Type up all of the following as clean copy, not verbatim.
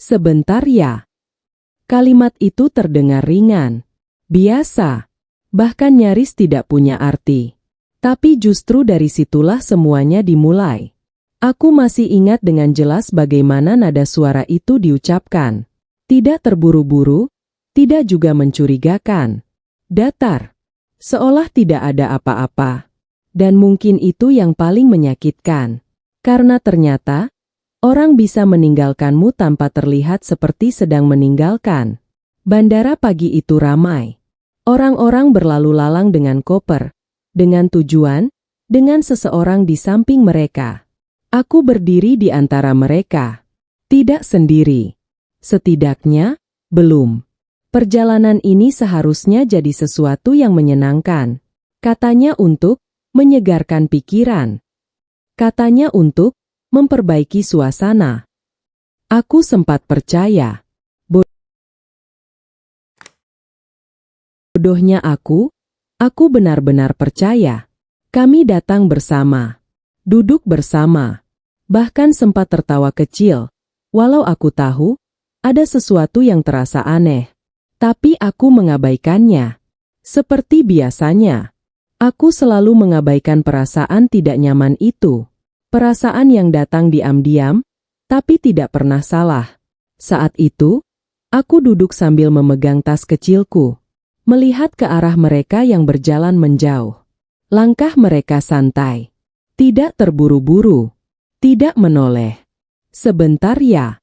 Sebentar ya. Kalimat itu terdengar ringan, biasa, bahkan nyaris tidak punya arti. Tapi justru dari situlah semuanya dimulai. Aku masih ingat dengan jelas bagaimana nada suara itu diucapkan. Tidak terburu-buru, tidak juga mencurigakan. Datar, seolah tidak ada apa-apa. Dan mungkin itu yang paling menyakitkan. Karena ternyata, orang bisa meninggalkanmu tanpa terlihat seperti sedang meninggalkan. Bandara pagi itu ramai. Orang-orang berlalu lalang dengan koper. Dengan tujuan, dengan seseorang di samping mereka. Aku berdiri di antara mereka. Tidak sendiri. Setidaknya, belum. Perjalanan ini seharusnya jadi sesuatu yang menyenangkan. Katanya untuk menyegarkan pikiran. Katanya untuk memperbaiki suasana. Aku sempat percaya. Bodohnya aku benar-benar percaya. Kami datang bersama, duduk bersama, bahkan sempat tertawa kecil, walau aku tahu, ada sesuatu yang terasa aneh. Tapi aku mengabaikannya. Seperti biasanya, aku selalu mengabaikan perasaan tidak nyaman itu. Perasaan yang datang diam-diam, tapi tidak pernah salah. Saat itu, aku duduk sambil memegang tas kecilku. Melihat ke arah mereka yang berjalan menjauh. Langkah mereka santai. Tidak terburu-buru. Tidak menoleh. Sebentar ya.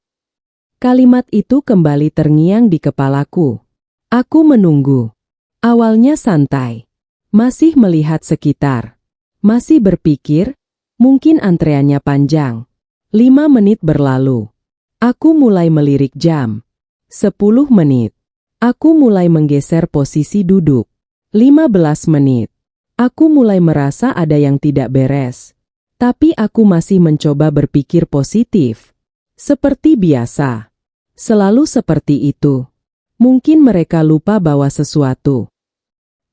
Kalimat itu kembali terngiang di kepalaku. Aku menunggu. Awalnya santai. Masih melihat sekitar. Masih berpikir, mungkin antreannya panjang. 5 menit berlalu. Aku mulai melirik jam. 10 menit. Aku mulai menggeser posisi duduk. 15 menit. Aku mulai merasa ada yang tidak beres. Tapi aku masih mencoba berpikir positif. Seperti biasa. Selalu seperti itu. Mungkin mereka lupa bawa sesuatu.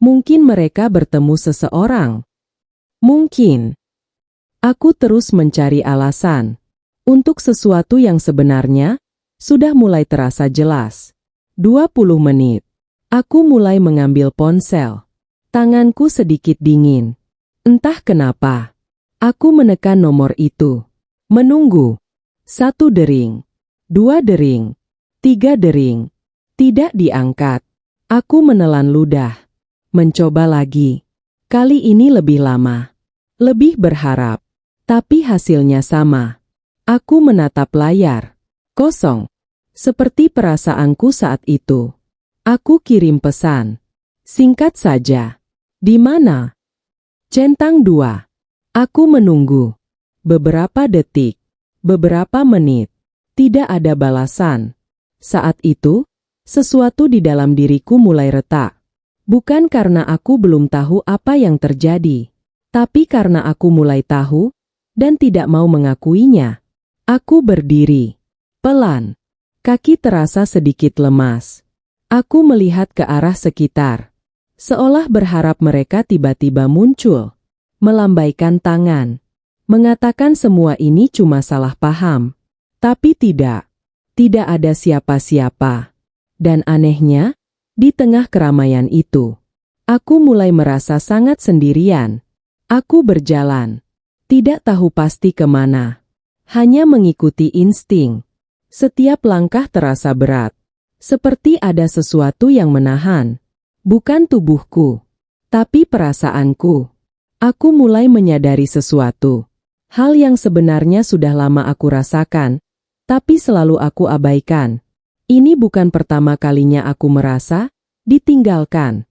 Mungkin mereka bertemu seseorang. Mungkin. Aku terus mencari alasan. Untuk sesuatu yang sebenarnya sudah mulai terasa jelas. 20 menit. Aku mulai mengambil ponsel. Tanganku sedikit dingin. Entah kenapa. Aku menekan nomor itu. Menunggu. 1 dering. 2 dering. 3 dering. Tidak diangkat. Aku menelan ludah. Mencoba lagi. Kali ini lebih lama. Lebih berharap. Tapi hasilnya sama. Aku menatap layar. Kosong. Seperti perasaanku saat itu. Aku kirim pesan. Singkat saja. Di mana? Centang 2. Aku menunggu. Beberapa detik. Beberapa menit. Tidak ada balasan. Saat itu, sesuatu di dalam diriku mulai retak. Bukan karena aku belum tahu apa yang terjadi. Tapi karena aku mulai tahu, dan tidak mau mengakuinya. Aku berdiri. Pelan. Kaki terasa sedikit lemas. Aku melihat ke arah sekitar. Seolah berharap mereka tiba-tiba muncul. Melambaikan tangan. Mengatakan semua ini cuma salah paham. Tapi tidak. Tidak ada siapa-siapa. Dan anehnya, di tengah keramaian itu, aku mulai merasa sangat sendirian. Aku berjalan. Tidak tahu pasti kemana. Hanya mengikuti insting. Setiap langkah terasa berat. Seperti ada sesuatu yang menahan. Bukan tubuhku, tapi perasaanku. Aku mulai menyadari sesuatu. Hal yang sebenarnya sudah lama aku rasakan, tapi selalu aku abaikan. Ini bukan pertama kalinya aku merasa ditinggalkan.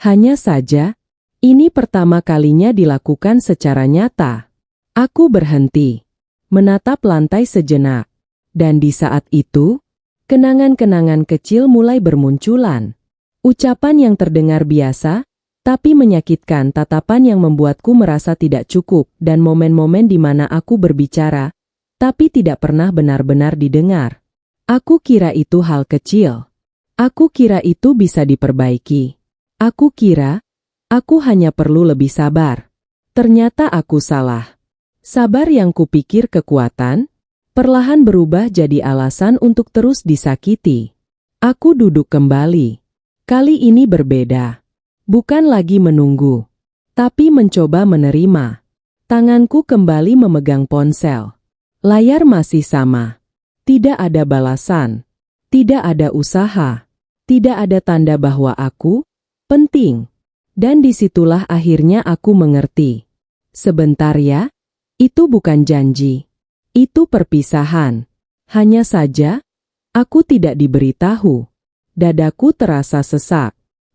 Hanya saja, ini pertama kalinya dilakukan secara nyata. Aku berhenti, menatap lantai sejenak. Dan di saat itu, kenangan-kenangan kecil mulai bermunculan. Ucapan yang terdengar biasa, tapi menyakitkan, tatapan yang membuatku merasa tidak cukup, dan momen-momen di mana aku berbicara, tapi tidak pernah benar-benar didengar. Aku kira itu hal kecil. Aku kira itu bisa diperbaiki. Aku kira, aku hanya perlu lebih sabar. Ternyata aku salah. Sabar yang kupikir kekuatan, perlahan berubah jadi alasan untuk terus disakiti. Aku duduk kembali. Kali ini berbeda. Bukan lagi menunggu, tapi mencoba menerima. Tanganku kembali memegang ponsel. Layar masih sama. Tidak ada balasan. Tidak ada usaha. Tidak ada tanda bahwa aku penting. Dan disitulah akhirnya aku mengerti. Sebentar ya, itu bukan janji. Itu perpisahan. Hanya saja, aku tidak diberitahu. Dadaku terasa sesak.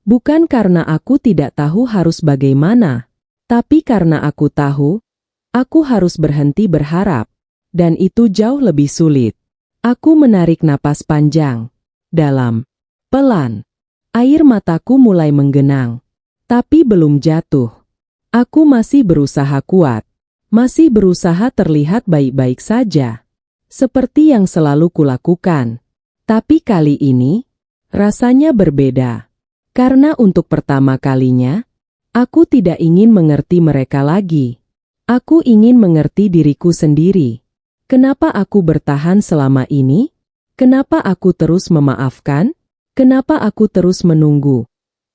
Bukan karena aku tidak tahu harus bagaimana, tapi karena aku tahu, aku harus berhenti berharap. Dan itu jauh lebih sulit. Aku menarik napas panjang, dalam, pelan. Air mataku mulai menggenang, tapi belum jatuh. Aku masih berusaha kuat, masih berusaha terlihat baik-baik saja, seperti yang selalu kulakukan. Tapi kali ini, rasanya berbeda. Karena untuk pertama kalinya, aku tidak ingin mengerti mereka lagi. Aku ingin mengerti diriku sendiri. Kenapa aku bertahan selama ini? Kenapa aku terus memaafkan? Kenapa aku terus menunggu?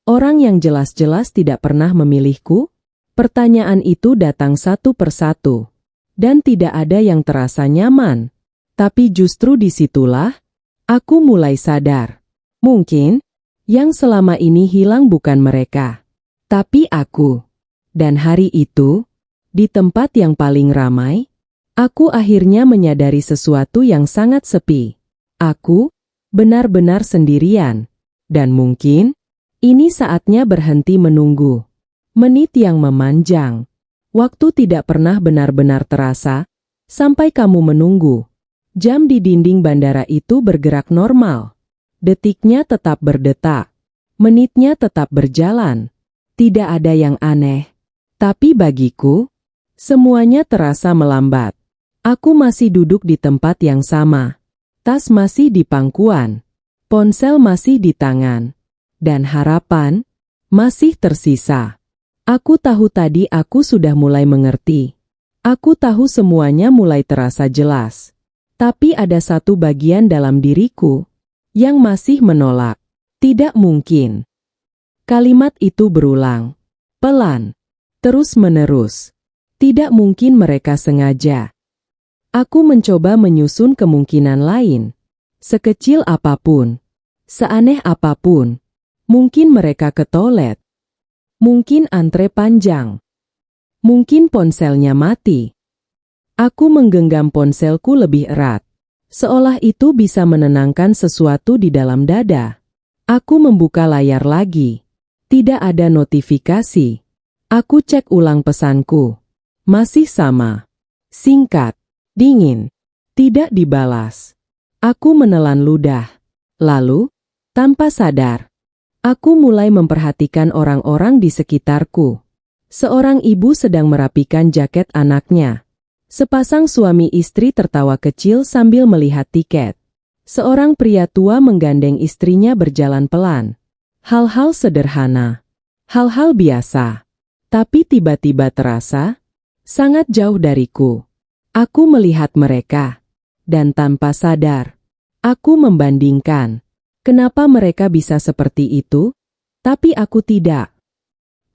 Orang yang jelas-jelas tidak pernah memilihku? Pertanyaan itu datang satu persatu. Dan tidak ada yang terasa nyaman. Tapi justru disitulah, aku mulai sadar. Mungkin, yang selama ini hilang bukan mereka, tapi aku. Dan hari itu, di tempat yang paling ramai, aku akhirnya menyadari sesuatu yang sangat sepi. Aku benar-benar sendirian. Dan mungkin, ini saatnya berhenti menunggu. Menit yang memanjang. Waktu tidak pernah benar-benar terasa, sampai kamu menunggu. Jam di dinding bandara itu bergerak normal. Detiknya tetap berdetak. Menitnya tetap berjalan. Tidak ada yang aneh. Tapi bagiku, semuanya terasa melambat. Aku masih duduk di tempat yang sama. Tas masih di pangkuan. Ponsel masih di tangan. Dan harapan masih tersisa. Aku tahu tadi aku sudah mulai mengerti. Aku tahu semuanya mulai terasa jelas. Tapi ada satu bagian dalam diriku yang masih menolak. Tidak mungkin. Kalimat itu berulang. Pelan. Terus-menerus. Tidak mungkin mereka sengaja. Aku mencoba menyusun kemungkinan lain. Sekecil apapun. Seaneh apapun. Mungkin mereka ke toilet. Mungkin antre panjang. Mungkin ponselnya mati. Aku menggenggam ponselku lebih erat. Seolah itu bisa menenangkan sesuatu di dalam dada. Aku membuka layar lagi. Tidak ada notifikasi. Aku cek ulang pesanku. Masih sama. Singkat. Dingin. Tidak dibalas. Aku menelan ludah. Lalu, tanpa sadar, aku mulai memperhatikan orang-orang di sekitarku. Seorang ibu sedang merapikan jaket anaknya. Sepasang suami istri tertawa kecil sambil melihat tiket. Seorang pria tua menggandeng istrinya berjalan pelan. Hal-hal sederhana. Hal-hal biasa. Tapi tiba-tiba terasa sangat jauh dariku. Aku melihat mereka. Dan tanpa sadar, aku membandingkan. Kenapa mereka bisa seperti itu, tapi aku tidak?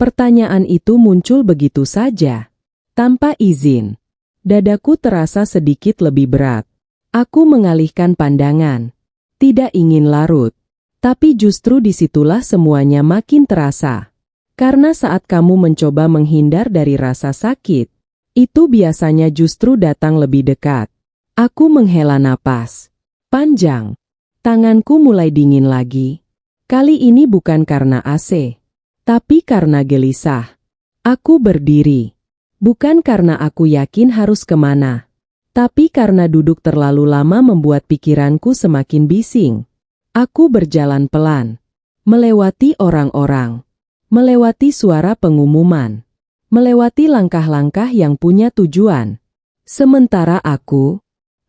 Pertanyaan itu muncul begitu saja. Tanpa izin. Dadaku terasa sedikit lebih berat. Aku mengalihkan pandangan. Tidak ingin larut. Tapi justru disitulah semuanya makin terasa. Karena saat kamu mencoba menghindar dari rasa sakit, itu biasanya justru datang lebih dekat. Aku menghela napas panjang. Tanganku mulai dingin lagi. Kali ini bukan karena AC, tapi karena gelisah. Aku berdiri. Bukan karena aku yakin harus kemana, tapi karena duduk terlalu lama membuat pikiranku semakin bising. Aku berjalan pelan, melewati orang-orang, melewati suara pengumuman, melewati langkah-langkah yang punya tujuan. Sementara aku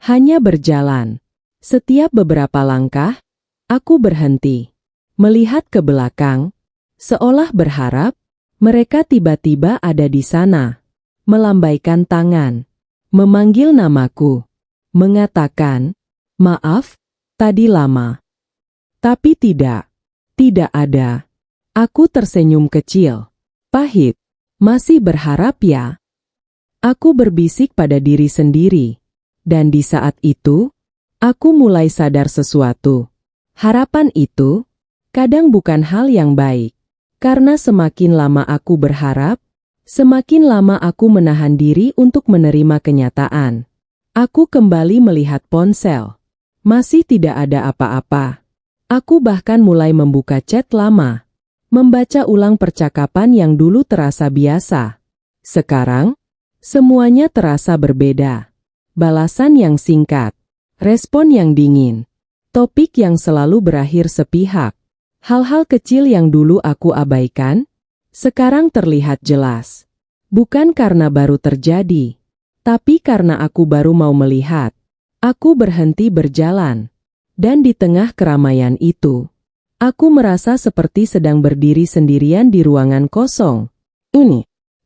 hanya berjalan. Setiap beberapa langkah, aku berhenti, melihat ke belakang, seolah berharap mereka tiba-tiba ada di sana. Melambaikan tangan, memanggil namaku. mengatakan, "Maaf, tadi lama." Tapi tidak ada. Aku tersenyum kecil. Pahit. Masih berharap ya? Aku berbisik pada diri sendiri. Dan di saat itu, aku mulai sadar sesuatu. Harapan itu kadang bukan hal yang baik. Karena semakin lama aku berharap, semakin lama aku menahan diri untuk menerima kenyataan. Aku kembali melihat ponsel. Masih tidak ada apa-apa. Aku bahkan mulai membuka chat lama. Membaca ulang percakapan yang dulu terasa biasa. Sekarang, semuanya terasa berbeda. Balasan yang singkat. Respon yang dingin. Topik yang selalu berakhir sepihak. Hal-hal kecil yang dulu aku abaikan, sekarang terlihat jelas. Bukan karena baru terjadi, tapi karena aku baru mau melihat. Aku berhenti berjalan. Dan di tengah keramaian itu, aku merasa seperti sedang berdiri sendirian di ruangan kosong.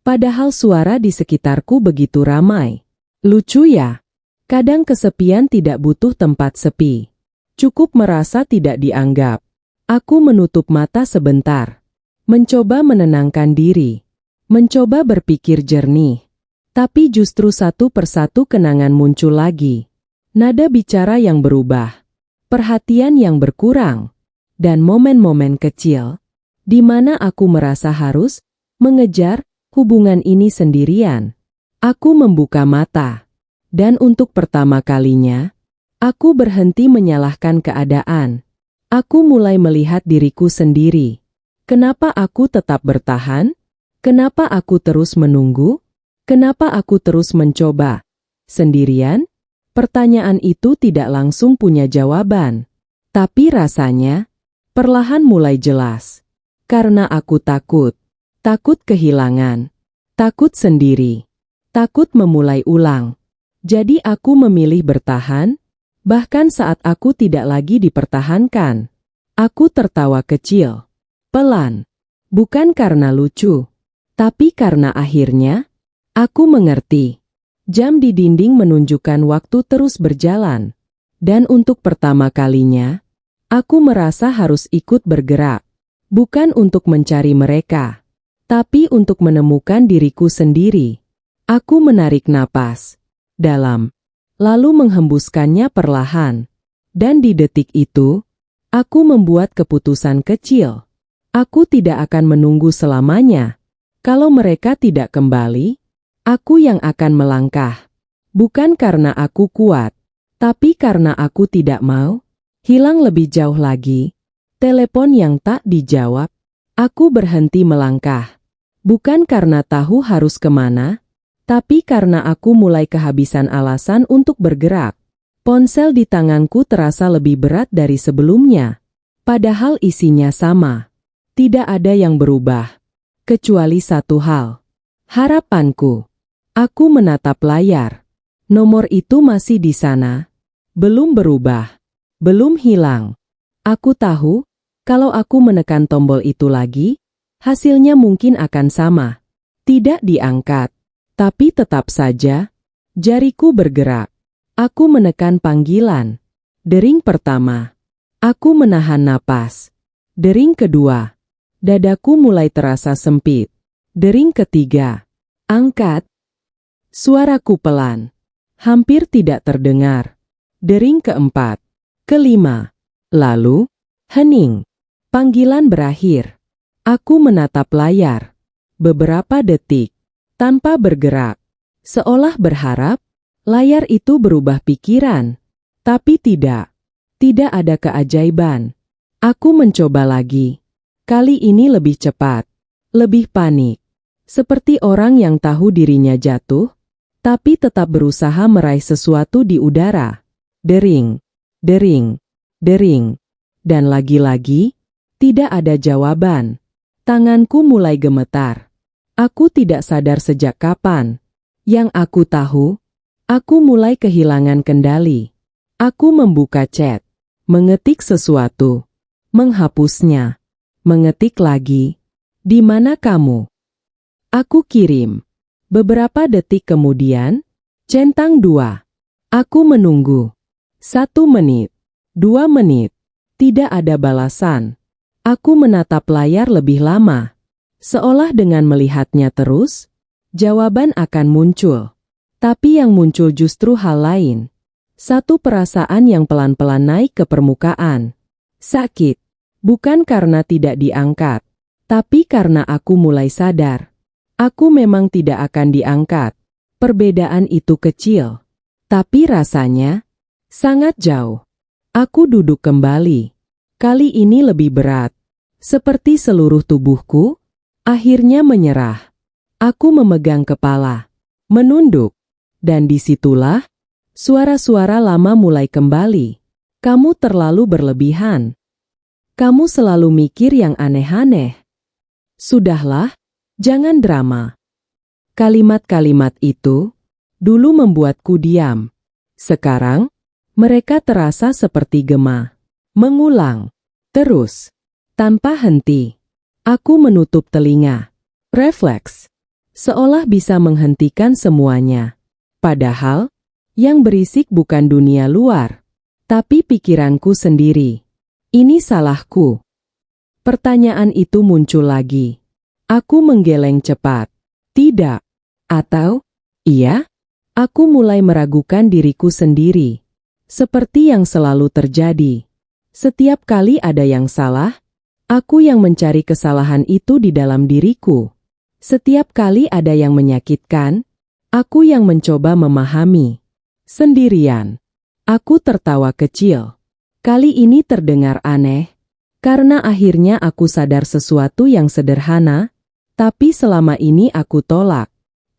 Padahal suara di sekitarku begitu ramai. Lucu ya? Kadang kesepian tidak butuh tempat sepi. Cukup merasa tidak dianggap. Aku menutup mata sebentar, mencoba menenangkan diri, mencoba berpikir jernih. Tapi justru satu persatu kenangan muncul lagi. Nada bicara yang berubah, perhatian yang berkurang, dan momen-momen kecil, di mana aku merasa harus mengejar hubungan ini sendirian. Aku membuka mata, dan untuk pertama kalinya, aku berhenti menyalahkan keadaan. Aku mulai melihat diriku sendiri. Kenapa aku tetap bertahan? Kenapa aku terus menunggu? Kenapa aku terus mencoba? Sendirian? Pertanyaan itu tidak langsung punya jawaban. Tapi rasanya, perlahan mulai jelas. Karena aku takut. Takut kehilangan. Takut sendiri. Takut memulai ulang. Jadi aku memilih bertahan. Bahkan saat aku tidak lagi dipertahankan. Aku tertawa kecil. Pelan. Bukan karena lucu. Tapi karena akhirnya, aku mengerti. Jam di dinding menunjukkan waktu terus berjalan. Dan untuk pertama kalinya, aku merasa harus ikut bergerak. Bukan untuk mencari mereka. Tapi untuk menemukan diriku sendiri. Aku menarik napas dalam. Lalu menghembuskannya perlahan. Dan di detik itu, aku membuat keputusan kecil. Aku tidak akan menunggu selamanya. Kalau mereka tidak kembali, aku yang akan melangkah. Bukan karena aku kuat, tapi karena aku tidak mau hilang lebih jauh lagi. Telepon yang tak dijawab, aku berhenti melangkah. Bukan karena tahu harus kemana, tapi karena aku mulai kehabisan alasan untuk bergerak. Ponsel di tanganku terasa lebih berat dari sebelumnya. Padahal isinya sama. Tidak ada yang berubah. Kecuali satu hal. Harapanku. Aku menatap layar. Nomor itu masih di sana. Belum berubah. Belum hilang. Aku tahu, kalau aku menekan tombol itu lagi, hasilnya mungkin akan sama. Tidak diangkat. Tapi tetap saja, jariku bergerak. Aku menekan panggilan. Dering pertama. Aku menahan napas. Dering kedua. Dadaku mulai terasa sempit. Dering ketiga. Angkat. Suaraku pelan. Hampir tidak terdengar. Dering keempat. Kelima. Lalu, hening. Panggilan berakhir. Aku menatap layar. Beberapa detik. Tanpa bergerak, seolah berharap, layar itu berubah pikiran. Tapi tidak ada keajaiban. Aku mencoba lagi. Kali ini lebih cepat, lebih panik. Seperti orang yang tahu dirinya jatuh, tapi tetap berusaha meraih sesuatu di udara. Dering, dering, dering. Dan lagi-lagi, tidak ada jawaban. Tanganku mulai gemetar. Aku tidak sadar sejak kapan. Yang aku tahu, aku mulai kehilangan kendali. Aku membuka chat, mengetik sesuatu, menghapusnya, mengetik lagi. Di mana kamu? Aku kirim. Beberapa detik kemudian, centang 2. Aku menunggu. 1 menit. 2 menit. Tidak ada balasan. Aku menatap layar lebih lama. Seolah dengan melihatnya terus, jawaban akan muncul. Tapi yang muncul justru hal lain. Satu perasaan yang pelan-pelan naik ke permukaan. Sakit. Bukan karena tidak diangkat, tapi karena aku mulai sadar. Aku memang tidak akan diangkat. Perbedaan itu kecil. Tapi rasanya sangat jauh. Aku duduk kembali. Kali ini lebih berat. Seperti seluruh tubuhku akhirnya menyerah. Aku memegang kepala, menunduk. Dan disitulah suara-suara lama mulai kembali. Kamu terlalu berlebihan. Kamu selalu mikir yang aneh-aneh. Sudahlah, jangan drama. Kalimat-kalimat itu dulu membuatku diam. Sekarang, mereka terasa seperti gema. Mengulang. Terus. Tanpa henti. Aku menutup telinga. Refleks. Seolah bisa menghentikan semuanya. Padahal, yang berisik bukan dunia luar, tapi pikiranku sendiri. Ini salahku. Pertanyaan itu muncul lagi. Aku menggeleng cepat. Tidak. Atau, iya? Aku mulai meragukan diriku sendiri. Seperti yang selalu terjadi. Setiap kali ada yang salah, aku yang mencari kesalahan itu di dalam diriku. Setiap kali ada yang menyakitkan, aku yang mencoba memahami. Sendirian. Aku tertawa kecil. Kali ini terdengar aneh, karena akhirnya aku sadar sesuatu yang sederhana, tapi selama ini aku tolak.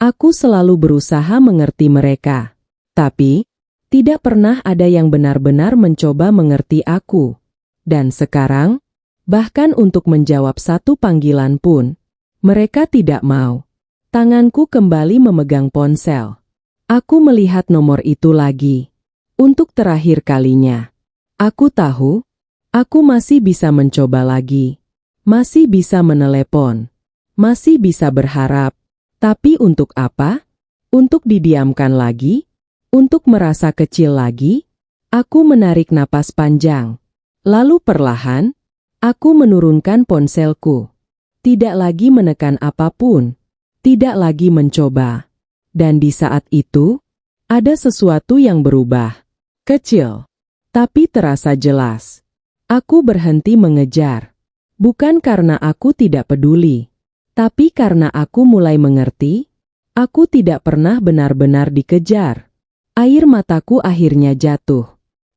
Aku selalu berusaha mengerti mereka. Tapi, tidak pernah ada yang benar-benar mencoba mengerti aku. Dan sekarang, bahkan untuk menjawab satu panggilan pun, mereka tidak mau. Tanganku kembali memegang ponsel. Aku melihat nomor itu lagi. Untuk terakhir kalinya. Aku tahu, aku masih bisa mencoba lagi. Masih bisa menelepon. Masih bisa berharap. Tapi untuk apa? Untuk didiamkan lagi? Untuk merasa kecil lagi? Aku menarik napas panjang. Lalu perlahan, aku menurunkan ponselku. Tidak lagi menekan apapun. Tidak lagi mencoba. Dan di saat itu, ada sesuatu yang berubah. Kecil. Tapi terasa jelas. Aku berhenti mengejar. Bukan karena aku tidak peduli. Tapi karena aku mulai mengerti, aku tidak pernah benar-benar dikejar. Air mataku akhirnya jatuh.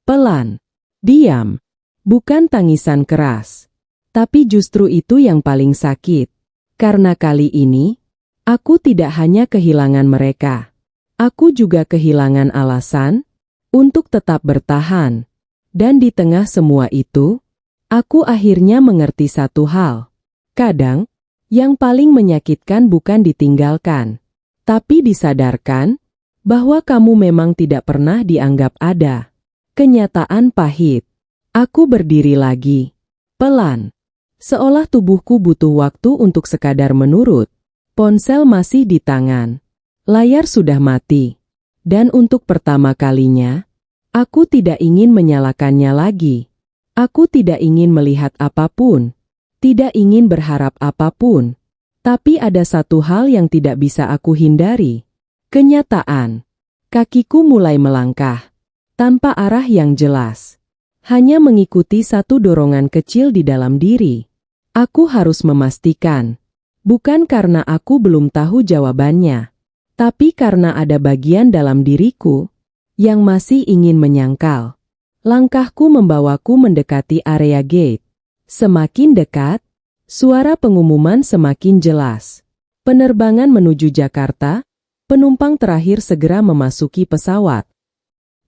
Pelan. Diam. Bukan tangisan keras. Tapi justru itu yang paling sakit. Karena kali ini, aku tidak hanya kehilangan mereka. Aku juga kehilangan alasan untuk tetap bertahan. Dan di tengah semua itu, aku akhirnya mengerti satu hal. Kadang, yang paling menyakitkan bukan ditinggalkan, tapi disadarkan bahwa kamu memang tidak pernah dianggap ada. Kenyataan pahit. Aku berdiri lagi. Pelan. Seolah tubuhku butuh waktu untuk sekadar menurut. Ponsel masih di tangan. Layar sudah mati. Dan untuk pertama kalinya, aku tidak ingin menyalakannya lagi. Aku tidak ingin melihat apapun. Tidak ingin berharap apapun. Tapi ada satu hal yang tidak bisa aku hindari. Kenyataan. Kakiku mulai melangkah. Tanpa arah yang jelas. Hanya mengikuti satu dorongan kecil di dalam diri. Aku harus memastikan. Bukan karena aku belum tahu jawabannya. Tapi karena ada bagian dalam diriku yang masih ingin menyangkal. Langkahku membawaku mendekati area gate. Semakin dekat, suara pengumuman semakin jelas. Penerbangan menuju Jakarta, penumpang terakhir segera memasuki pesawat.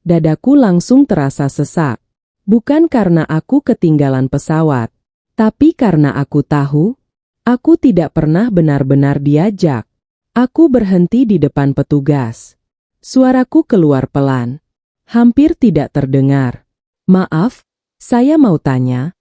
Dadaku langsung terasa sesak. Bukan karena aku ketinggalan pesawat, tapi karena aku tahu, aku tidak pernah benar-benar diajak. Aku berhenti di depan petugas. Suaraku keluar pelan. Hampir tidak terdengar. Maaf, saya mau tanya.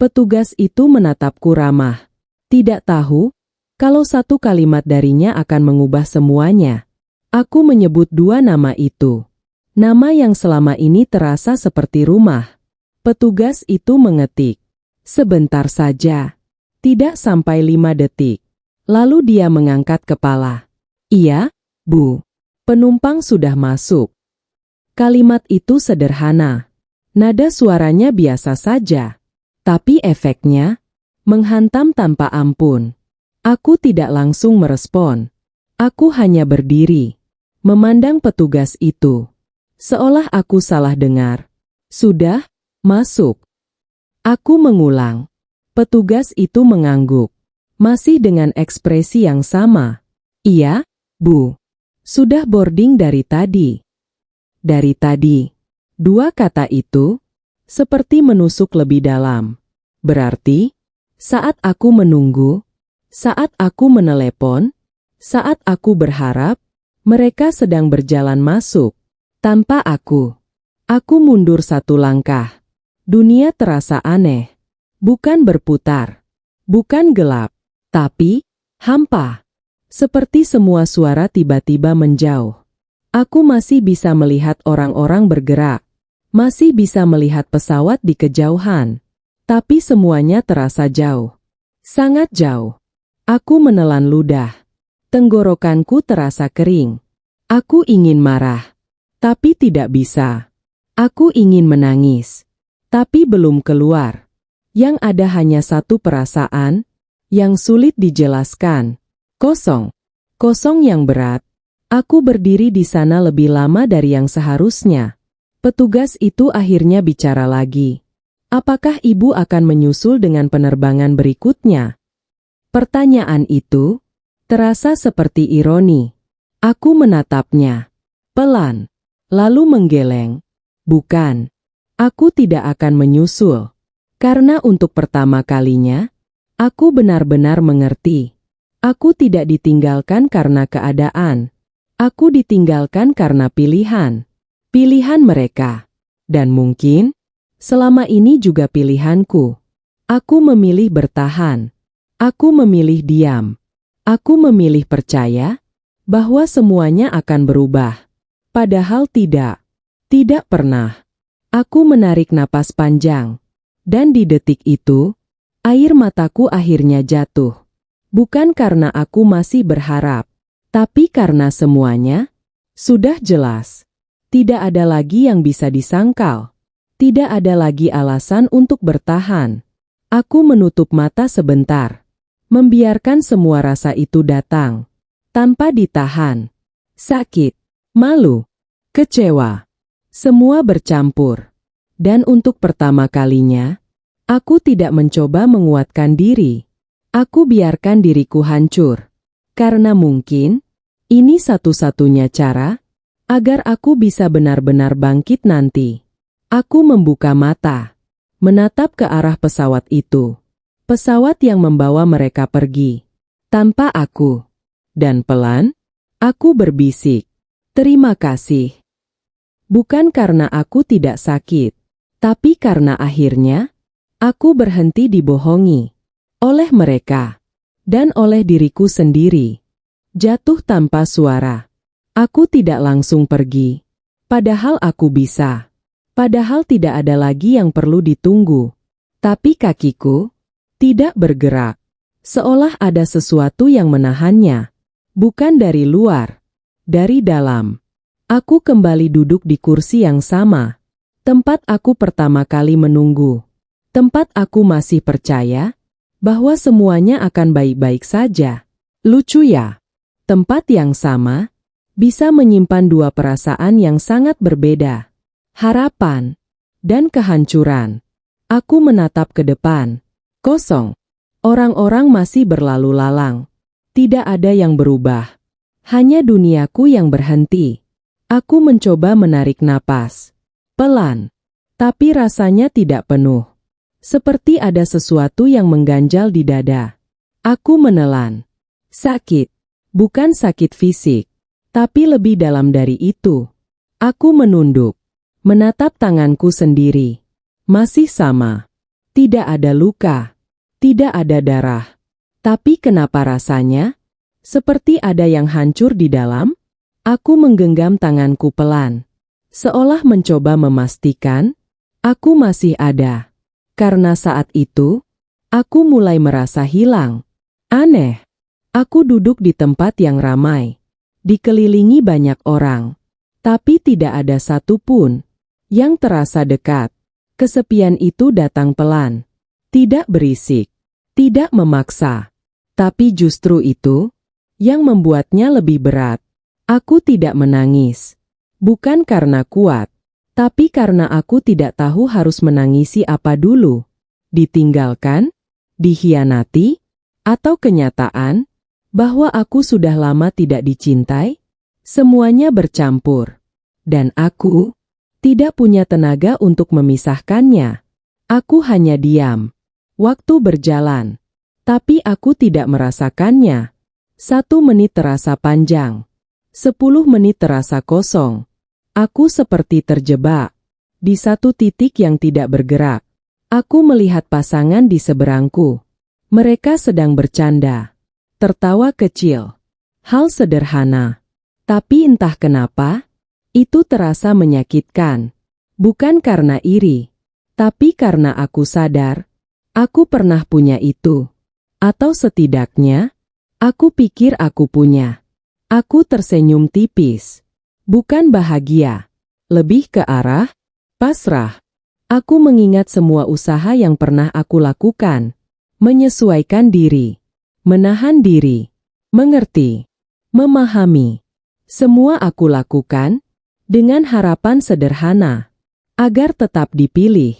Petugas itu menatapku ramah. Tidak tahu, kalau satu kalimat darinya akan mengubah semuanya. Aku menyebut dua nama itu. Nama yang selama ini terasa seperti rumah. Petugas itu mengetik. Sebentar saja. Tidak sampai 5 detik. Lalu dia mengangkat kepala. Iya, Bu. Penumpang sudah masuk. Kalimat itu sederhana. Nada suaranya biasa saja. Tapi efeknya menghantam tanpa ampun. Aku tidak langsung merespon. Aku hanya berdiri, memandang petugas itu. Seolah aku salah dengar. Sudah, masuk. Aku mengulang. Petugas itu mengangguk. Masih dengan ekspresi yang sama. Iya, Bu. Sudah boarding dari tadi. Dari tadi. 2 kata itu seperti menusuk lebih dalam. Berarti, saat aku menunggu, saat aku menelepon, saat aku berharap, mereka sedang berjalan masuk. Tanpa aku. Aku mundur 1 langkah. Dunia terasa aneh. Bukan berputar. Bukan gelap. Tapi, hampa. Seperti semua suara tiba-tiba menjauh. Aku masih bisa melihat orang-orang bergerak. Masih bisa melihat pesawat di kejauhan. Tapi semuanya terasa jauh. Sangat jauh. Aku menelan ludah. Tenggorokanku terasa kering. Aku ingin marah. Tapi tidak bisa. Aku ingin menangis. Tapi belum keluar. Yang ada hanya satu perasaan, yang sulit dijelaskan. Kosong. Kosong yang berat. Aku berdiri di sana lebih lama dari yang seharusnya. Petugas itu akhirnya bicara lagi. Apakah ibu akan menyusul dengan penerbangan berikutnya? Pertanyaan itu terasa seperti ironi. Aku menatapnya. Pelan. Lalu menggeleng. Bukan. Aku tidak akan menyusul. Karena untuk pertama kalinya, aku benar-benar mengerti. Aku tidak ditinggalkan karena keadaan. Aku ditinggalkan karena pilihan. Pilihan mereka. Dan mungkin, selama ini juga pilihanku. Aku memilih bertahan. Aku memilih diam. Aku memilih percaya bahwa semuanya akan berubah. Padahal tidak. Tidak pernah. Aku menarik napas panjang. Dan di detik itu, air mataku akhirnya jatuh. Bukan karena aku masih berharap, tapi karena semuanya sudah jelas. Tidak ada lagi yang bisa disangkal. Tidak ada lagi alasan untuk bertahan. Aku menutup mata sebentar, membiarkan semua rasa itu datang, tanpa ditahan. Sakit, malu, kecewa, semua bercampur. Dan untuk pertama kalinya, aku tidak mencoba menguatkan diri. Aku biarkan diriku hancur. Karena mungkin, ini satu-satunya cara agar aku bisa benar-benar bangkit nanti. Aku membuka mata, menatap ke arah pesawat itu. Pesawat yang membawa mereka pergi. Tanpa aku. Dan pelan, aku berbisik. Terima kasih. Bukan karena aku tidak sakit. Tapi karena akhirnya, aku berhenti dibohongi. Oleh mereka. Dan oleh diriku sendiri. Jatuh tanpa suara. Aku tidak langsung pergi. Padahal aku bisa. Padahal tidak ada lagi yang perlu ditunggu. Tapi kakiku tidak bergerak. Seolah ada sesuatu yang menahannya. Bukan dari luar. Dari dalam. Aku kembali duduk di kursi yang sama. Tempat aku pertama kali menunggu. Tempat aku masih percaya bahwa semuanya akan baik-baik saja. Lucu ya? Tempat yang sama bisa menyimpan 2 perasaan yang sangat berbeda. Harapan dan kehancuran. Aku menatap ke depan. Kosong. Orang-orang masih berlalu lalang. Tidak ada yang berubah. Hanya duniaku yang berhenti. Aku mencoba menarik napas. Pelan, tapi rasanya tidak penuh. Seperti ada sesuatu yang mengganjal di dada. Aku menelan. Sakit. Bukan sakit fisik. Tapi lebih dalam dari itu. Aku menunduk. Menatap tanganku sendiri. Masih sama. Tidak ada luka. Tidak ada darah. Tapi kenapa rasanya seperti ada yang hancur di dalam? Aku menggenggam tanganku pelan. Seolah mencoba memastikan, aku masih ada. Karena saat itu, aku mulai merasa hilang. Aneh. Aku duduk di tempat yang ramai, dikelilingi banyak orang, tapi tidak ada satupun yang terasa dekat. Kesepian itu datang pelan, tidak berisik, tidak memaksa, tapi justru itu yang membuatnya lebih berat. Aku tidak menangis, bukan karena kuat, tapi karena aku tidak tahu harus menangisi apa dulu. Ditinggalkan, dikhianati, atau kenyataan bahwa aku sudah lama tidak dicintai. Semuanya bercampur, dan aku tidak punya tenaga untuk memisahkannya. Aku hanya diam. Waktu berjalan, tapi aku tidak merasakannya. 1 menit terasa panjang. 10 menit terasa kosong. Aku seperti terjebak di satu titik yang tidak bergerak. Aku melihat pasangan di seberangku. Mereka sedang bercanda, tertawa kecil. Hal sederhana. Tapi entah kenapa, itu terasa menyakitkan. Bukan karena iri, tapi karena aku sadar, aku pernah punya itu. Atau setidaknya, aku pikir aku punya. Aku tersenyum tipis. Bukan bahagia, lebih ke arah pasrah. Aku mengingat semua usaha yang pernah aku lakukan. Menyesuaikan diri, menahan diri, mengerti, memahami. Semua aku lakukan dengan harapan sederhana, agar tetap dipilih.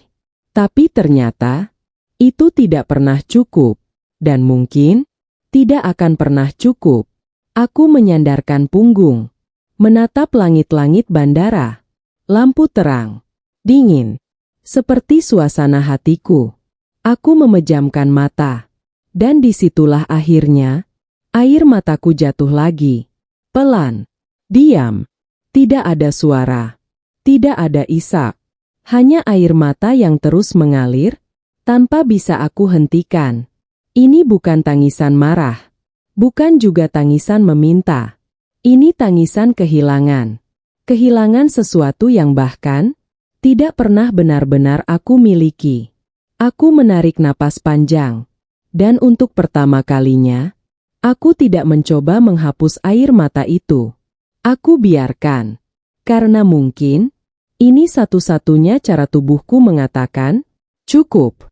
Tapi ternyata, itu tidak pernah cukup, dan mungkin tidak akan pernah cukup. Aku menyandarkan punggung, menatap langit-langit bandara. Lampu terang, dingin, seperti suasana hatiku. Aku memejamkan mata, dan disitulah akhirnya, air mataku jatuh lagi. Pelan, diam. Tidak ada suara, tidak ada isak, hanya air mata yang terus mengalir, tanpa bisa aku hentikan. Ini bukan tangisan marah, bukan juga tangisan meminta. Ini tangisan kehilangan. Kehilangan sesuatu yang bahkan tidak pernah benar-benar aku miliki. Aku menarik napas panjang, dan untuk pertama kalinya, aku tidak mencoba menghapus air mata itu. Aku biarkan, karena mungkin ini satu-satunya cara tubuhku mengatakan, cukup.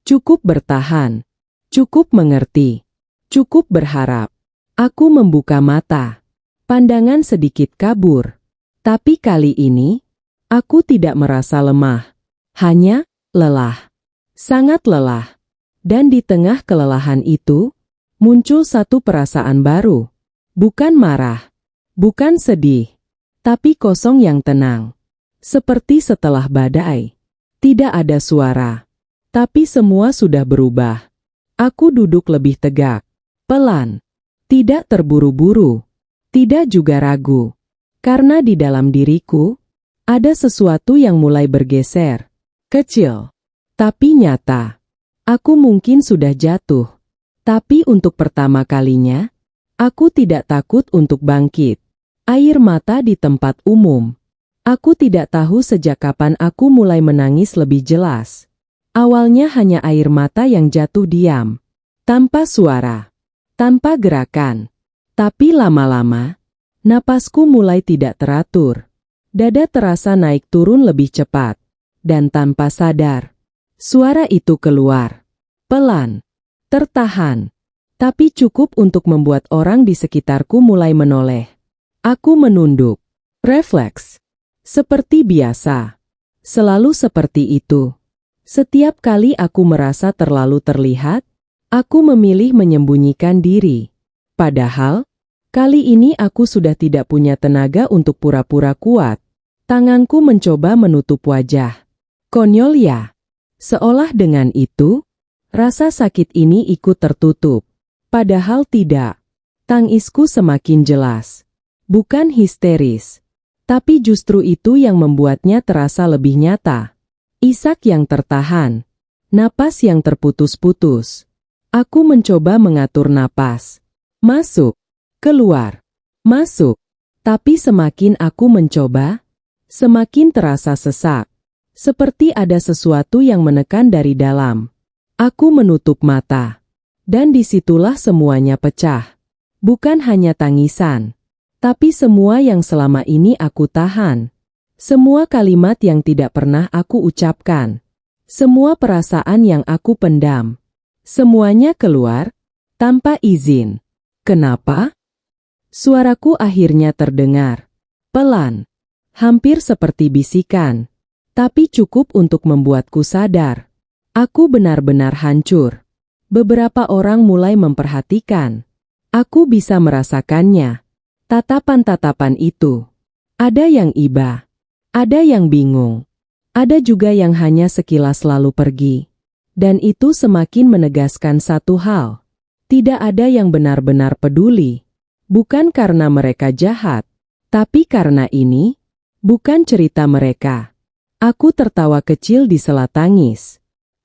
Cukup bertahan, cukup mengerti, cukup berharap. Aku membuka mata, pandangan sedikit kabur. Tapi kali ini, aku tidak merasa lemah, hanya lelah. Sangat lelah. Dan di tengah kelelahan itu, muncul satu perasaan baru. Bukan marah. Bukan sedih, tapi kosong yang tenang. Seperti setelah badai. Tidak ada suara, tapi semua sudah berubah. Aku duduk lebih tegak, pelan, tidak terburu-buru, tidak juga ragu. Karena di dalam diriku, ada sesuatu yang mulai bergeser. Kecil, tapi nyata. Aku mungkin sudah jatuh, tapi untuk pertama kalinya, aku tidak takut untuk bangkit. Air mata di tempat umum. Aku tidak tahu sejak kapan aku mulai menangis lebih jelas. Awalnya hanya air mata yang jatuh diam, tanpa suara, tanpa gerakan. Tapi lama-lama, napasku mulai tidak teratur. Dada terasa naik turun lebih cepat, dan tanpa sadar, suara itu keluar. Pelan, tertahan, tapi cukup untuk membuat orang di sekitarku mulai menoleh. Aku menunduk. Refleks. Seperti biasa. Selalu seperti itu. Setiap kali aku merasa terlalu terlihat, aku memilih menyembunyikan diri. Padahal, kali ini aku sudah tidak punya tenaga untuk pura-pura kuat. Tanganku mencoba menutup wajah. Konyol ya. Seolah dengan itu, rasa sakit ini ikut tertutup. Padahal tidak. Tangisku semakin jelas. Bukan histeris, tapi justru itu yang membuatnya terasa lebih nyata. Isak yang tertahan, napas yang terputus-putus. Aku mencoba mengatur napas. Masuk, keluar, masuk. Tapi semakin aku mencoba, Semakin terasa sesak. Seperti ada sesuatu yang menekan dari dalam. Aku menutup mata. Dan disitulah semuanya pecah. Bukan hanya tangisan. Tapi semua yang selama ini aku tahan. Semua kalimat yang tidak pernah aku ucapkan. Semua perasaan yang aku pendam. Semuanya keluar tanpa izin. Kenapa? Suaraku akhirnya terdengar. Pelan. Hampir seperti bisikan. Tapi cukup untuk membuatku sadar. Aku benar-benar hancur. Beberapa orang mulai memperhatikan. Aku bisa merasakannya. Tatapan-tatapan itu. Ada yang iba. Ada yang bingung. Ada juga yang hanya sekilas lalu pergi. Dan itu semakin menegaskan satu hal. Tidak ada yang benar-benar peduli. Bukan karena mereka jahat. Tapi karena ini bukan cerita mereka. Aku tertawa kecil di sela tangis.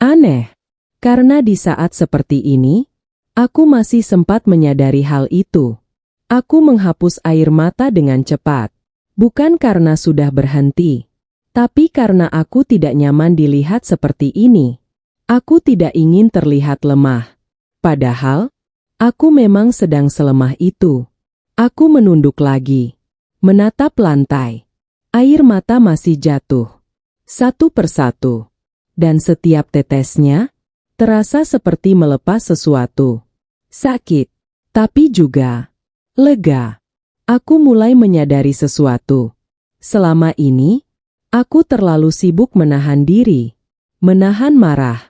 Aneh, karena di saat seperti ini, aku masih sempat menyadari hal itu. Aku menghapus air mata dengan cepat. Bukan karena sudah berhenti, tapi karena aku tidak nyaman dilihat seperti ini. Aku tidak ingin terlihat lemah. Padahal, aku memang sedang selemah itu. Aku menunduk lagi, menatap lantai. Air mata masih jatuh. Satu persatu. Dan setiap tetesnya terasa seperti melepas sesuatu. Sakit, tapi juga lega. Aku mulai menyadari sesuatu. Selama ini, aku terlalu sibuk menahan diri, menahan marah,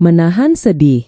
menahan sedih,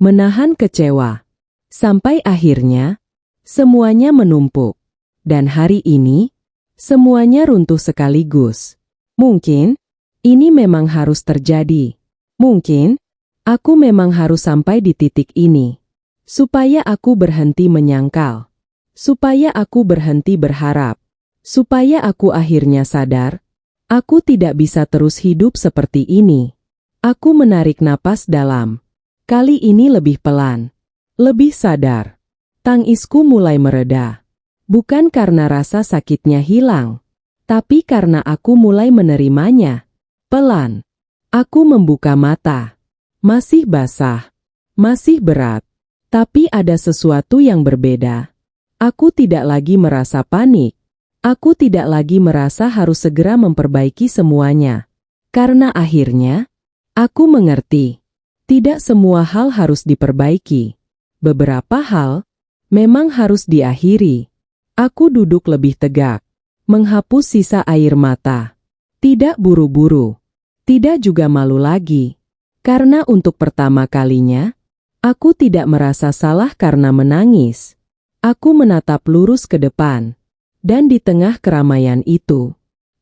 menahan kecewa. Sampai akhirnya, semuanya menumpuk. Dan hari ini, semuanya runtuh sekaligus. Mungkin ini memang harus terjadi. Mungkin aku memang harus sampai di titik ini. Supaya aku berhenti menyangkal. Supaya aku berhenti berharap. Supaya aku akhirnya sadar. Aku tidak bisa terus hidup seperti ini. Aku menarik napas dalam. Kali ini lebih pelan. Lebih sadar. Tangisku mulai mereda. Bukan karena rasa sakitnya hilang. Tapi karena aku mulai menerimanya. Pelan. Aku membuka mata. Masih basah. Masih berat. Tapi ada sesuatu yang berbeda. Aku tidak lagi merasa panik. Aku tidak lagi merasa harus segera memperbaiki semuanya. Karena akhirnya, aku mengerti. Tidak semua hal harus diperbaiki. Beberapa hal memang harus diakhiri. Aku duduk lebih tegak. Menghapus sisa air mata. Tidak buru-buru. Tidak juga malu lagi. Karena untuk pertama kalinya, aku tidak merasa salah karena menangis. Aku menatap lurus ke depan. Dan di tengah keramaian itu,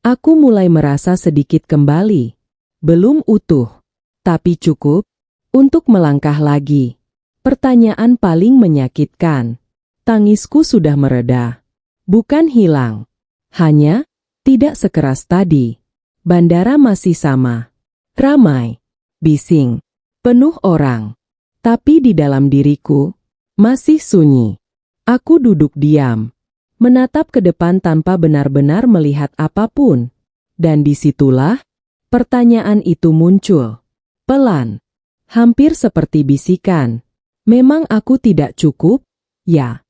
aku mulai merasa sedikit kembali. Belum utuh, tapi cukup untuk melangkah lagi. Pertanyaan paling menyakitkan. Tangisku sudah mereda. Bukan hilang. Hanya tidak sekeras tadi. Bandara masih sama. Ramai. Bising. Penuh orang. Tapi di dalam diriku, masih sunyi. Aku duduk diam. Menatap ke depan tanpa benar-benar melihat apapun. Dan disitulah, pertanyaan itu muncul. Pelan. Hampir seperti bisikan. Memang aku tidak cukup? Ya.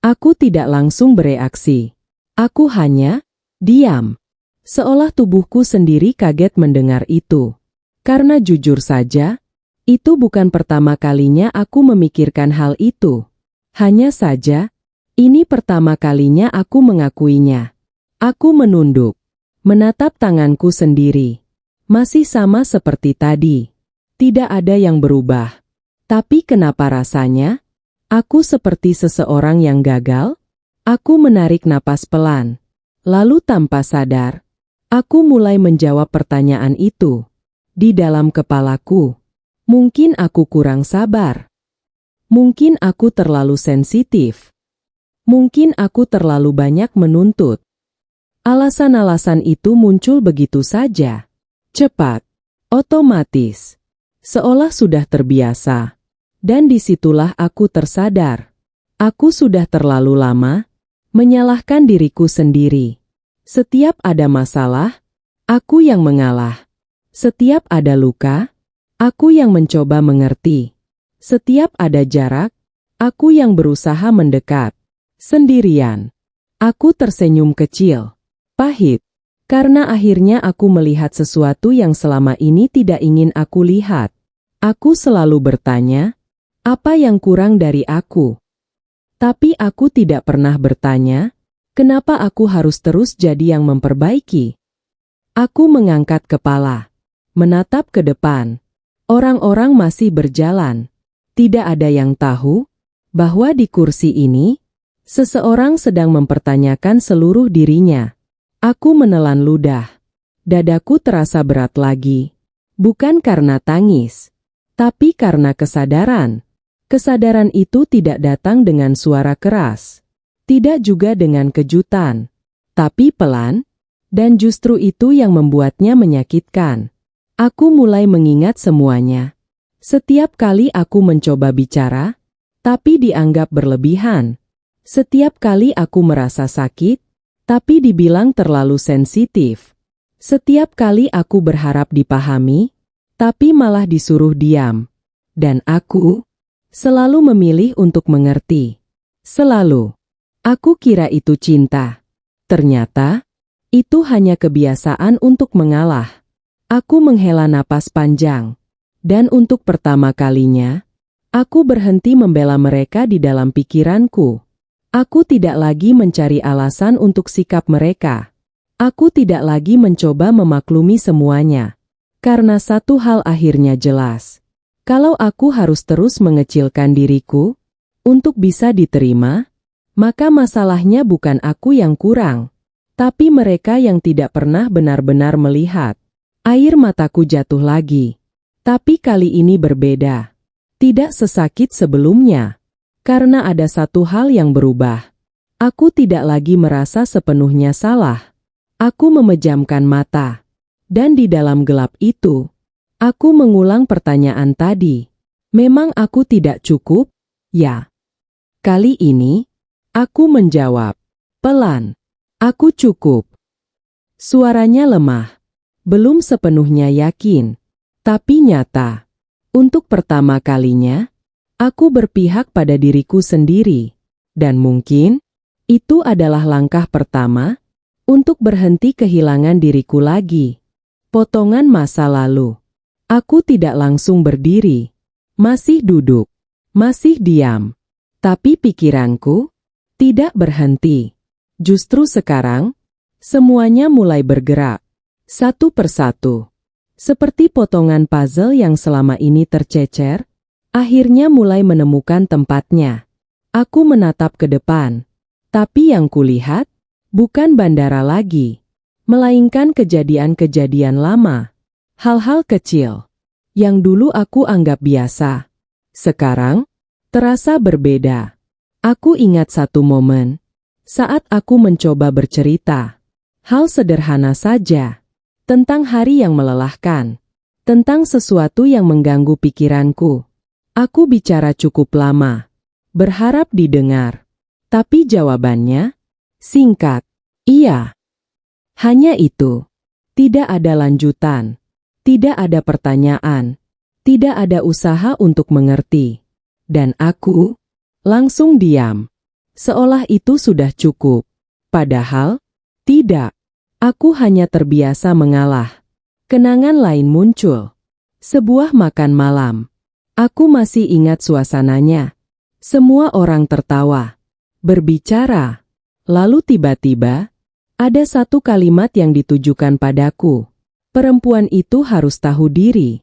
Aku tidak langsung bereaksi. Aku hanya diam. Seolah tubuhku sendiri kaget mendengar itu. Karena jujur saja, itu bukan pertama kalinya aku memikirkan hal itu. Hanya saja, ini pertama kalinya aku mengakuinya. Aku menunduk, menatap tanganku sendiri. Masih sama seperti tadi. Tidak ada yang berubah. Tapi kenapa rasanya? Aku seperti seseorang yang gagal? Aku menarik napas pelan. Lalu tanpa sadar, aku mulai menjawab pertanyaan itu. Di dalam kepalaku, mungkin aku kurang sabar. Mungkin aku terlalu sensitif. Mungkin aku terlalu banyak menuntut. Alasan-alasan itu muncul begitu saja. Cepat, otomatis. Seolah sudah terbiasa. Dan disitulah aku tersadar. Aku sudah terlalu lama menyalahkan diriku sendiri. Setiap ada masalah, aku yang mengalah. Setiap ada luka, aku yang mencoba mengerti. Setiap ada jarak, aku yang berusaha mendekat. Sendirian. Aku tersenyum kecil. Pahit. Karena akhirnya aku melihat sesuatu yang selama ini tidak ingin aku lihat. Aku selalu bertanya, apa yang kurang dari aku? Tapi aku tidak pernah bertanya, kenapa aku harus terus jadi yang memperbaiki? Aku mengangkat kepala, menatap ke depan. Orang-orang masih berjalan. Tidak ada yang tahu bahwa di kursi ini, seseorang sedang mempertanyakan seluruh dirinya. Aku menelan ludah. Dadaku terasa berat lagi. Bukan karena tangis, tapi karena kesadaran. Kesadaran itu tidak datang dengan suara keras. Tidak juga dengan kejutan. Tapi pelan, dan justru itu yang membuatnya menyakitkan. Aku mulai mengingat semuanya. Setiap kali aku mencoba bicara, tapi dianggap berlebihan. Setiap kali aku merasa sakit, tapi dibilang terlalu sensitif. Setiap kali aku berharap dipahami, tapi malah disuruh diam. Dan aku selalu memilih untuk mengerti. Selalu. Aku kira itu cinta. Ternyata, itu hanya kebiasaan untuk mengalah. Aku menghela napas panjang. Dan untuk pertama kalinya, aku berhenti membela mereka di dalam pikiranku. Aku tidak lagi mencari alasan untuk sikap mereka. Aku tidak lagi mencoba memaklumi semuanya. Karena satu hal akhirnya jelas. Kalau aku harus terus mengecilkan diriku, untuk bisa diterima, maka masalahnya bukan aku yang kurang, tapi mereka yang tidak pernah benar-benar melihat. Air mataku jatuh lagi. Tapi kali ini berbeda. Tidak sesakit sebelumnya. Karena ada satu hal yang berubah. Aku tidak lagi merasa sepenuhnya salah. Aku memejamkan mata. Dan di dalam gelap itu, aku mengulang pertanyaan tadi. Memang aku tidak cukup? Ya. Kali ini, aku menjawab. Pelan. Aku cukup. Suaranya lemah. Belum sepenuhnya yakin. Tapi nyata. Untuk pertama kalinya, aku berpihak pada diriku sendiri. Dan mungkin, itu adalah langkah pertama untuk berhenti kehilangan diriku lagi. Potongan masa lalu. Aku tidak langsung berdiri. Masih duduk. Masih diam. Tapi pikiranku tidak berhenti. Justru sekarang, semuanya mulai bergerak. Satu persatu. Seperti potongan puzzle yang selama ini tercecer, akhirnya mulai menemukan tempatnya. Aku menatap ke depan. Tapi yang kulihat, bukan bandara lagi. Melainkan kejadian-kejadian lama. Hal-hal kecil. Yang dulu aku anggap biasa. Sekarang, terasa berbeda. Aku ingat satu momen. Saat aku mencoba bercerita. Hal sederhana saja. Tentang hari yang melelahkan. Tentang sesuatu yang mengganggu pikiranku. Aku bicara cukup lama. Berharap didengar. Tapi jawabannya singkat. Iya. Hanya itu. Tidak ada lanjutan. Tidak ada pertanyaan. Tidak ada usaha untuk mengerti. Dan aku langsung diam. Seolah itu sudah cukup. Padahal, tidak. Aku hanya terbiasa mengalah. Kenangan lain muncul. Sebuah makan malam. Aku masih ingat suasananya. Semua orang tertawa. Berbicara. Lalu tiba-tiba, ada satu kalimat yang ditujukan padaku. Perempuan itu harus tahu diri.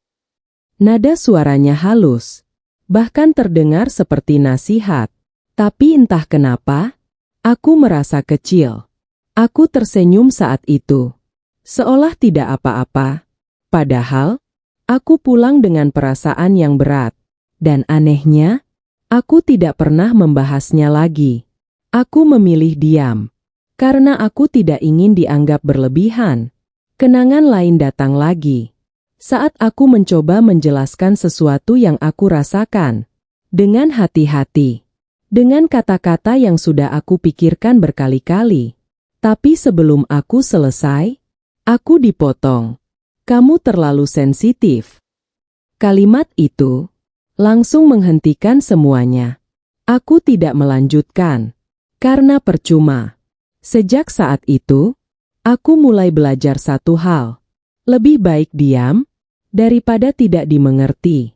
Nada suaranya halus. Bahkan terdengar seperti nasihat. Tapi entah kenapa, aku merasa kecil. Aku tersenyum saat itu. Seolah tidak apa-apa. Padahal, aku pulang dengan perasaan yang berat. Dan anehnya, aku tidak pernah membahasnya lagi. Aku memilih diam. Karena aku tidak ingin dianggap berlebihan. Kenangan lain datang lagi. Saat aku mencoba menjelaskan sesuatu yang aku rasakan. Dengan hati-hati. Dengan kata-kata yang sudah aku pikirkan berkali-kali. Tapi sebelum aku selesai, aku dipotong. Kamu terlalu sensitif. Kalimat itu langsung menghentikan semuanya. Aku tidak melanjutkan, karena percuma. Sejak saat itu, aku mulai belajar satu hal. Lebih baik diam, daripada tidak dimengerti.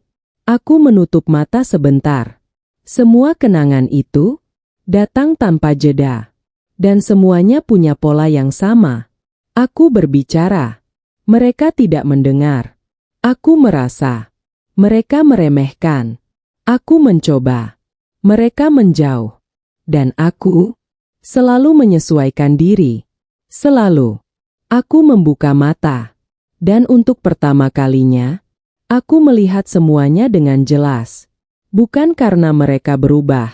Aku menutup mata sebentar. Semua kenangan itu datang tanpa jeda. Dan semuanya punya pola yang sama. Aku berbicara. Mereka tidak mendengar. Aku merasa. Mereka meremehkan. Aku mencoba. Mereka menjauh. Dan aku selalu menyesuaikan diri. Selalu. Aku membuka mata. Dan untuk pertama kalinya, aku melihat semuanya dengan jelas. Bukan karena mereka berubah,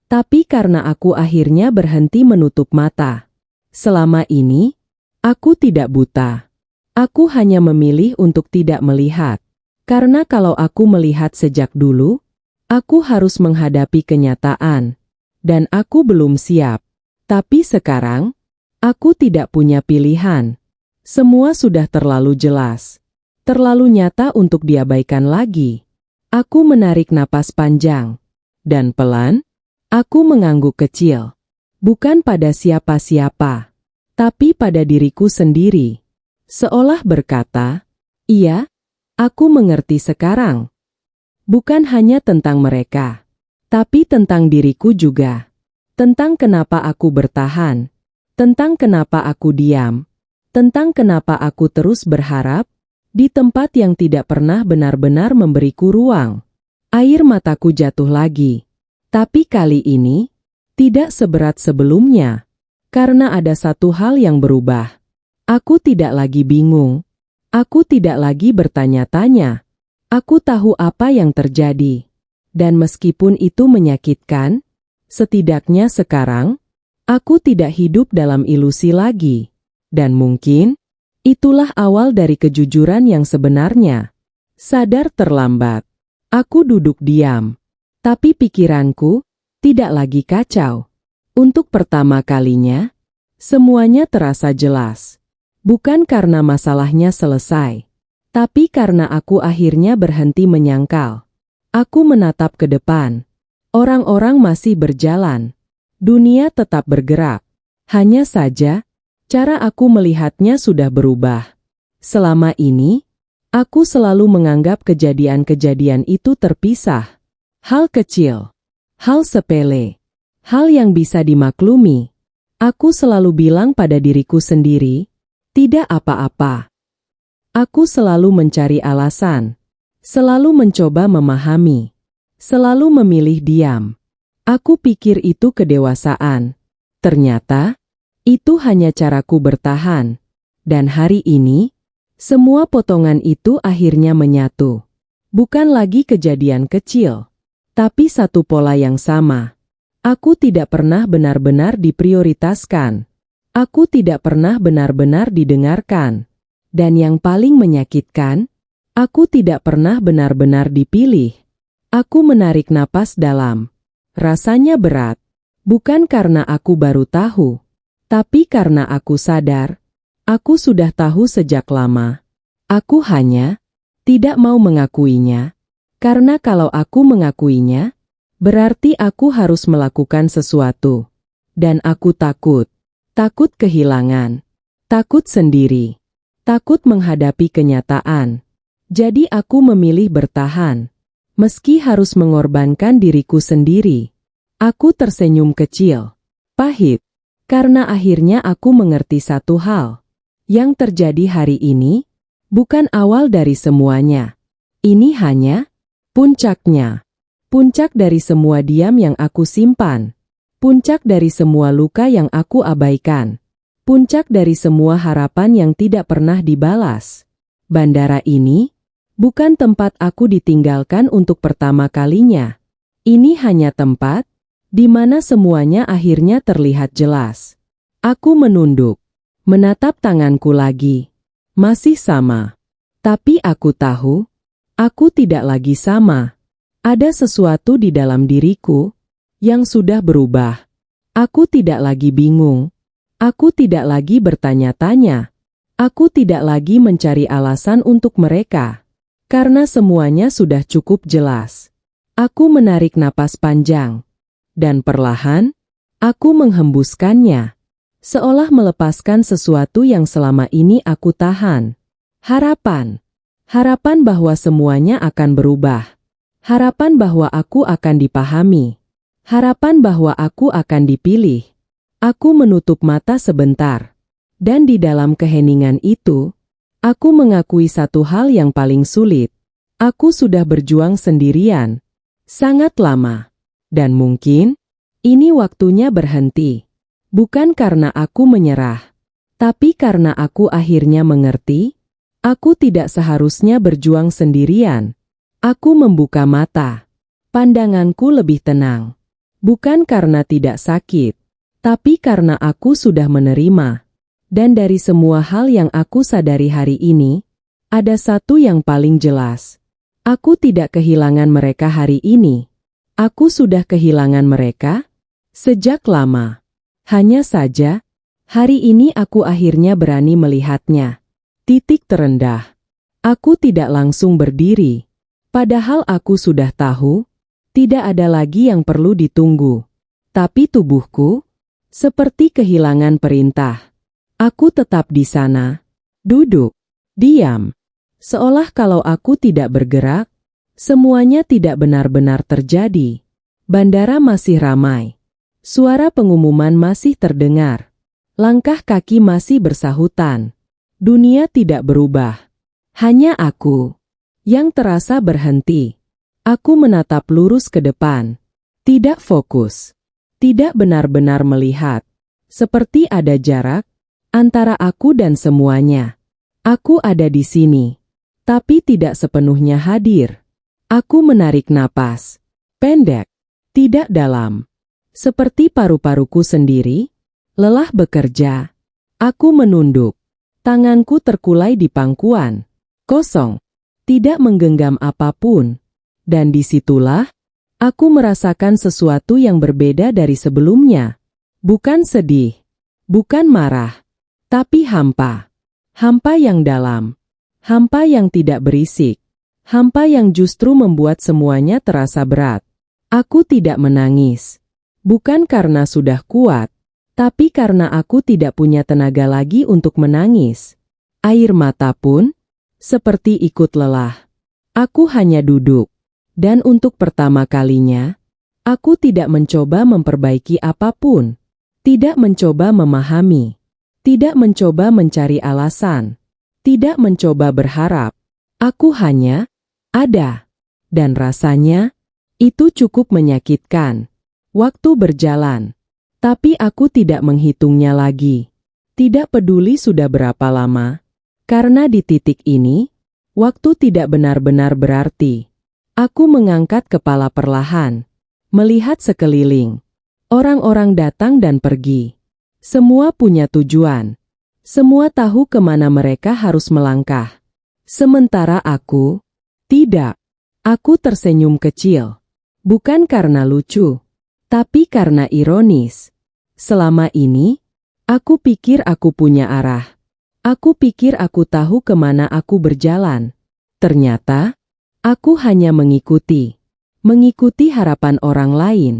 tapi karena aku akhirnya berhenti menutup mata. Selama ini, aku tidak buta. Aku hanya memilih untuk tidak melihat. Karena kalau aku melihat sejak dulu, aku harus menghadapi kenyataan. Dan aku belum siap. Tapi sekarang, aku tidak punya pilihan. Semua sudah terlalu jelas. Terlalu nyata untuk diabaikan lagi. Aku menarik napas panjang. Dan pelan, aku mengangguk kecil. Bukan pada siapa-siapa, tapi pada diriku sendiri. Seolah berkata, iya, aku mengerti sekarang. Bukan hanya tentang mereka, tapi tentang diriku juga. Tentang kenapa aku bertahan. Tentang kenapa aku diam. Tentang kenapa aku terus berharap di tempat yang tidak pernah benar-benar memberiku ruang. Air mataku jatuh lagi. Tapi kali ini tidak seberat sebelumnya. Karena ada satu hal yang berubah. Aku tidak lagi bingung. Aku tidak lagi bertanya-tanya. Aku tahu apa yang terjadi. Dan meskipun itu menyakitkan, setidaknya sekarang aku tidak hidup dalam ilusi lagi. Dan mungkin itulah awal dari kejujuran yang sebenarnya. Sadar terlambat. Aku duduk diam. Tapi pikiranku tidak lagi kacau. Untuk pertama kalinya, semuanya terasa jelas. Bukan karena masalahnya selesai, tapi karena aku akhirnya berhenti menyangkal. Aku menatap ke depan. Orang-orang masih berjalan. Dunia tetap bergerak. Hanya saja, cara aku melihatnya sudah berubah. Selama ini, aku selalu menganggap kejadian-kejadian itu terpisah. Hal kecil, hal sepele, hal yang bisa dimaklumi. Aku selalu bilang pada diriku sendiri, tidak apa-apa. Aku selalu mencari alasan, selalu mencoba memahami, selalu memilih diam. Aku pikir itu kedewasaan. Ternyata, itu hanya caraku bertahan. Dan hari ini, semua potongan itu akhirnya menyatu. Bukan lagi kejadian kecil, tapi satu pola yang sama. Aku tidak pernah benar-benar diprioritaskan. Aku tidak pernah benar-benar didengarkan. Dan yang paling menyakitkan, aku tidak pernah benar-benar dipilih. Aku menarik napas dalam. Rasanya berat. Bukan karena aku baru tahu, tapi karena aku sadar, aku sudah tahu sejak lama. Aku hanya tidak mau mengakuinya, karena kalau aku mengakuinya, berarti aku harus melakukan sesuatu. Dan aku takut kehilangan, takut sendiri, takut menghadapi kenyataan. Jadi aku memilih bertahan, meski harus mengorbankan diriku sendiri. Aku tersenyum kecil, pahit, karena akhirnya aku mengerti satu hal. Yang terjadi hari ini bukan awal dari semuanya. Ini hanya puncaknya. Puncak dari semua diam yang aku simpan. Puncak dari semua luka yang aku abaikan. Puncak dari semua harapan yang tidak pernah dibalas. Bandara ini bukan tempat aku ditinggalkan untuk pertama kalinya. Ini hanya tempat di mana semuanya akhirnya terlihat jelas. Aku menunduk, menatap tanganku lagi. Masih sama. Tapi aku tahu, aku tidak lagi sama. Ada sesuatu di dalam diriku yang sudah berubah. Aku tidak lagi bingung. Aku tidak lagi bertanya-tanya. Aku tidak lagi mencari alasan untuk mereka. Karena semuanya sudah cukup jelas. Aku menarik napas panjang. Dan perlahan, aku menghembuskannya. Seolah melepaskan sesuatu yang selama ini aku tahan. Harapan. Harapan bahwa semuanya akan berubah. Harapan bahwa aku akan dipahami. Harapan bahwa aku akan dipilih. Aku menutup mata sebentar. Dan di dalam keheningan itu, aku mengakui satu hal yang paling sulit. Aku sudah berjuang sendirian. Sangat lama. Dan mungkin, ini waktunya berhenti. Bukan karena aku menyerah. Tapi karena aku akhirnya mengerti, aku tidak seharusnya berjuang sendirian. Aku membuka mata. Pandanganku lebih tenang. Bukan karena tidak sakit. Tapi karena aku sudah menerima. Dan dari semua hal yang aku sadari hari ini, ada satu yang paling jelas. Aku tidak kehilangan mereka hari ini. Aku sudah kehilangan mereka sejak lama. Hanya saja, hari ini aku akhirnya berani melihatnya. Titik terendah. Aku tidak langsung berdiri. Padahal aku sudah tahu, tidak ada lagi yang perlu ditunggu. Tapi tubuhku, seperti kehilangan perintah. Aku tetap di sana, duduk, diam. Seolah kalau aku tidak bergerak, semuanya tidak benar-benar terjadi. Bandara masih ramai. Suara pengumuman masih terdengar. Langkah kaki masih bersahutan. Dunia tidak berubah. Hanya aku yang terasa berhenti. Aku menatap lurus ke depan. Tidak fokus. Tidak benar-benar melihat. Seperti ada jarak antara aku dan semuanya. Aku ada di sini, tapi tidak sepenuhnya hadir. Aku menarik napas. Pendek. Tidak dalam. Seperti paru-paruku sendiri. Lelah bekerja. Aku menunduk. Tanganku terkulai di pangkuan. Kosong. Tidak menggenggam apapun. Dan disitulah, aku merasakan sesuatu yang berbeda dari sebelumnya. Bukan sedih. Bukan marah. Tapi hampa. Hampa yang dalam. Hampa yang tidak berisik. Hampa yang justru membuat semuanya terasa berat. Aku tidak menangis. Bukan karena sudah kuat. Tapi karena aku tidak punya tenaga lagi untuk menangis. Air mata pun seperti ikut lelah. Aku hanya duduk. Dan untuk pertama kalinya, aku tidak mencoba memperbaiki apapun. Tidak mencoba memahami. Tidak mencoba mencari alasan. Tidak mencoba berharap. Aku hanya ada. Dan rasanya, itu cukup menyakitkan. Waktu berjalan. Tapi aku tidak menghitungnya lagi. Tidak peduli sudah berapa lama. Karena di titik ini, waktu tidak benar-benar berarti. Aku mengangkat kepala perlahan, melihat sekeliling. Orang-orang datang dan pergi. Semua punya tujuan. Semua tahu kemana mereka harus melangkah. Sementara aku, tidak. Aku tersenyum kecil. Bukan karena lucu, tapi karena ironis. Selama ini, aku pikir aku punya arah. Aku pikir aku tahu kemana aku berjalan. Ternyata, aku hanya mengikuti. Mengikuti harapan orang lain.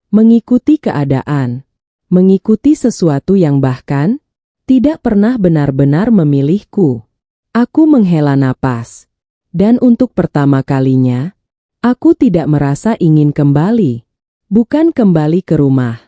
Mengikuti keadaan. Mengikuti sesuatu yang bahkan tidak pernah benar-benar memilihku. Aku menghela napas. Dan untuk pertama kalinya, aku tidak merasa ingin kembali. Bukan kembali ke rumah.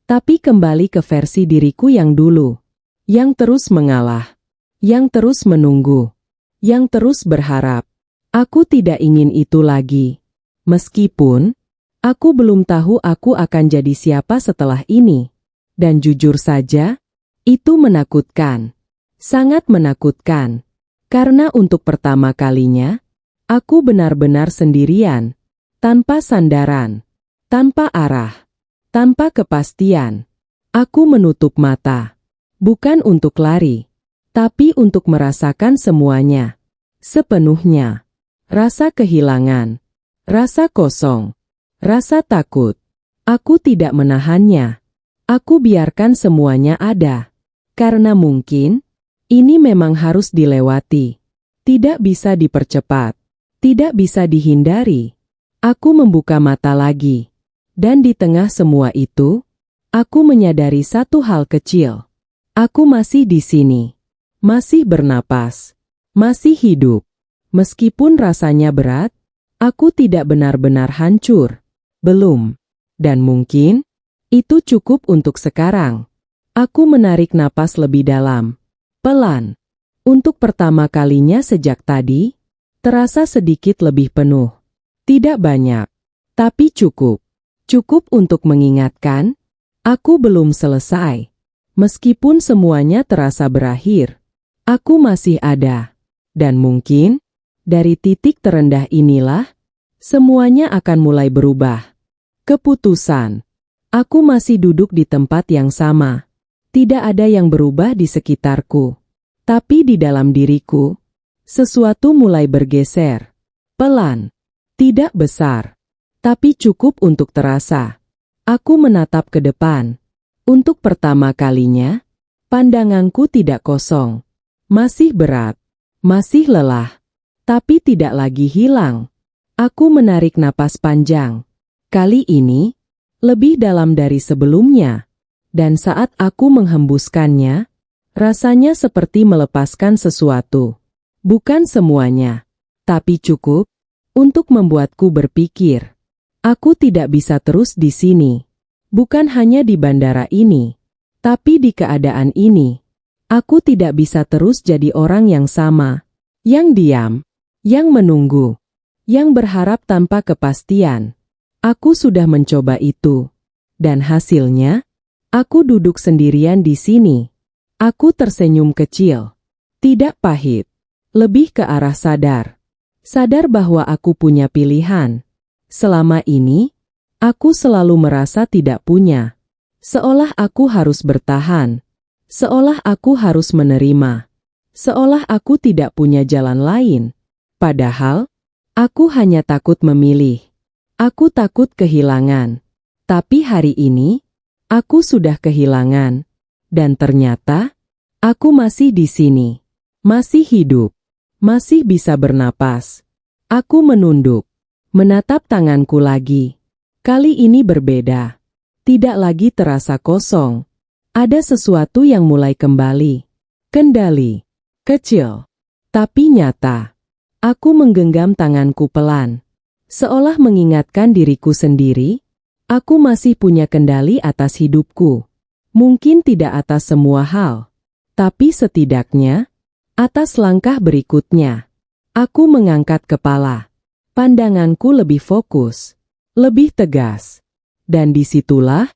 Tapi kembali ke versi diriku yang dulu. Yang terus mengalah. Yang terus menunggu. Yang terus berharap. Aku tidak ingin itu lagi. Meskipun, aku belum tahu aku akan jadi siapa setelah ini. Dan jujur saja, itu menakutkan. Sangat menakutkan. Karena untuk pertama kalinya, aku benar-benar sendirian. Tanpa sandaran. Tanpa arah. Tanpa kepastian. Aku menutup mata. Bukan untuk lari. Tapi untuk merasakan semuanya. Sepenuhnya. Rasa kehilangan, rasa kosong, rasa takut. Aku tidak menahannya. Aku biarkan semuanya ada. Karena mungkin, ini memang harus dilewati. Tidak bisa dipercepat. Tidak bisa dihindari. Aku membuka mata lagi. Dan di tengah semua itu, aku menyadari satu hal kecil. Aku masih di sini. Masih bernapas. Masih hidup. Meskipun rasanya berat, aku tidak benar-benar hancur. Belum. Dan mungkin, itu cukup untuk sekarang. Aku menarik napas lebih dalam. Pelan. Untuk pertama kalinya sejak tadi, terasa sedikit lebih penuh. Tidak banyak. Tapi cukup. Cukup untuk mengingatkan, aku belum selesai. Meskipun semuanya terasa berakhir, aku masih ada. Dan mungkin, dari titik terendah inilah, semuanya akan mulai berubah. Keputusan. Aku masih duduk di tempat yang sama. Tidak ada yang berubah di sekitarku. Tapi di dalam diriku, sesuatu mulai bergeser. Pelan. Tidak besar. Tapi cukup untuk terasa. Aku menatap ke depan. Untuk pertama kalinya, pandanganku tidak kosong. Masih berat. Masih lelah. Tapi tidak lagi hilang. Aku menarik napas panjang. Kali ini, lebih dalam dari sebelumnya. Dan saat aku menghembuskannya, rasanya seperti melepaskan sesuatu. Bukan semuanya, tapi cukup untuk membuatku berpikir. Aku tidak bisa terus di sini. Bukan hanya di bandara ini, tapi di keadaan ini. Aku tidak bisa terus jadi orang yang sama, yang diam, yang menunggu, yang berharap tanpa kepastian. Aku sudah mencoba itu. Dan hasilnya, aku duduk sendirian di sini. Aku tersenyum kecil. Tidak pahit. Lebih ke arah sadar. Sadar bahwa aku punya pilihan. Selama ini, aku selalu merasa tidak punya. Seolah aku harus bertahan. Seolah aku harus menerima. Seolah aku tidak punya jalan lain. Padahal, aku hanya takut memilih. Aku takut kehilangan. Tapi hari ini, aku sudah kehilangan. Dan ternyata, aku masih di sini. Masih hidup. Masih bisa bernapas. Aku menunduk. Menatap tanganku lagi. Kali ini berbeda. Tidak lagi terasa kosong. Ada sesuatu yang mulai kembali. Kendali. Kecil. Tapi nyata. Aku menggenggam tanganku pelan. Seolah mengingatkan diriku sendiri, aku masih punya kendali atas hidupku. Mungkin tidak atas semua hal. Tapi setidaknya, atas langkah berikutnya. Aku mengangkat kepala. Pandanganku lebih fokus. Lebih tegas. Dan disitulah,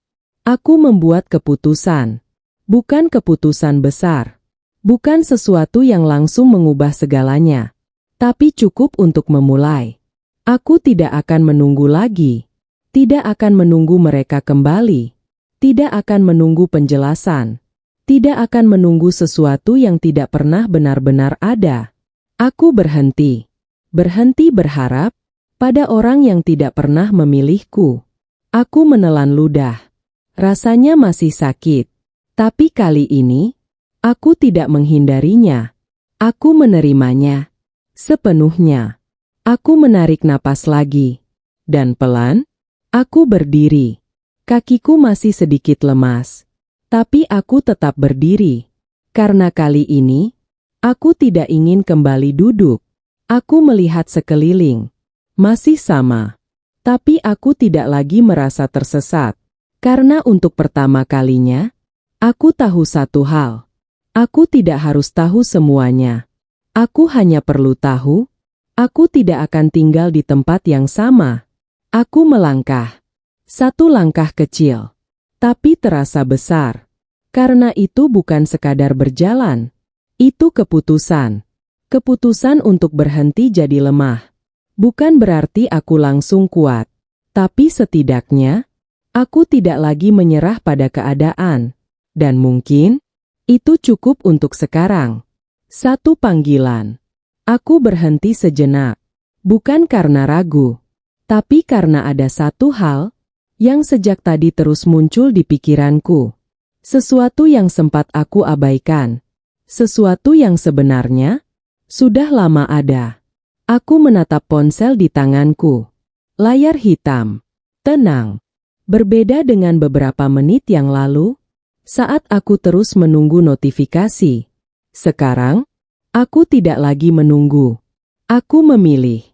aku membuat keputusan. Bukan keputusan besar. Bukan sesuatu yang langsung mengubah segalanya. Tapi cukup untuk memulai. Aku tidak akan menunggu lagi. Tidak akan menunggu mereka kembali. Tidak akan menunggu penjelasan. Tidak akan menunggu sesuatu yang tidak pernah benar-benar ada. Aku berhenti. Berhenti berharap pada orang yang tidak pernah memilihku. Aku menelan ludah. Rasanya masih sakit. Tapi kali ini, aku tidak menghindarinya. Aku menerimanya. Sepenuhnya. Aku menarik napas lagi. Dan pelan, aku berdiri. Kakiku masih sedikit lemas. Tapi aku tetap berdiri. Karena kali ini, aku tidak ingin kembali duduk. Aku melihat sekeliling. Masih sama. Tapi aku tidak lagi merasa tersesat. Karena untuk pertama kalinya, aku tahu satu hal. Aku tidak harus tahu semuanya. Aku hanya perlu tahu, aku tidak akan tinggal di tempat yang sama. Aku melangkah. Satu langkah kecil. Tapi terasa besar. Karena itu bukan sekadar berjalan. Itu keputusan. Keputusan untuk berhenti jadi lemah. Bukan berarti aku langsung kuat. Tapi setidaknya, aku tidak lagi menyerah pada keadaan. Dan mungkin, itu cukup untuk sekarang. Satu panggilan. Aku berhenti sejenak. Bukan karena ragu. Tapi karena ada satu hal, yang sejak tadi terus muncul di pikiranku. Sesuatu yang sempat aku abaikan. Sesuatu yang sebenarnya sudah lama ada. Aku menatap ponsel di tanganku. Layar hitam. Tenang. Berbeda dengan beberapa menit yang lalu, saat aku terus menunggu notifikasi. Sekarang, aku tidak lagi menunggu. Aku memilih.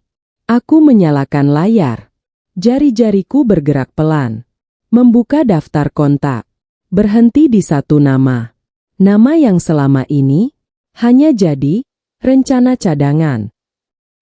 Aku menyalakan layar. Jari-jariku bergerak pelan. Membuka daftar kontak. Berhenti di satu nama. Nama yang selama ini hanya jadi rencana cadangan.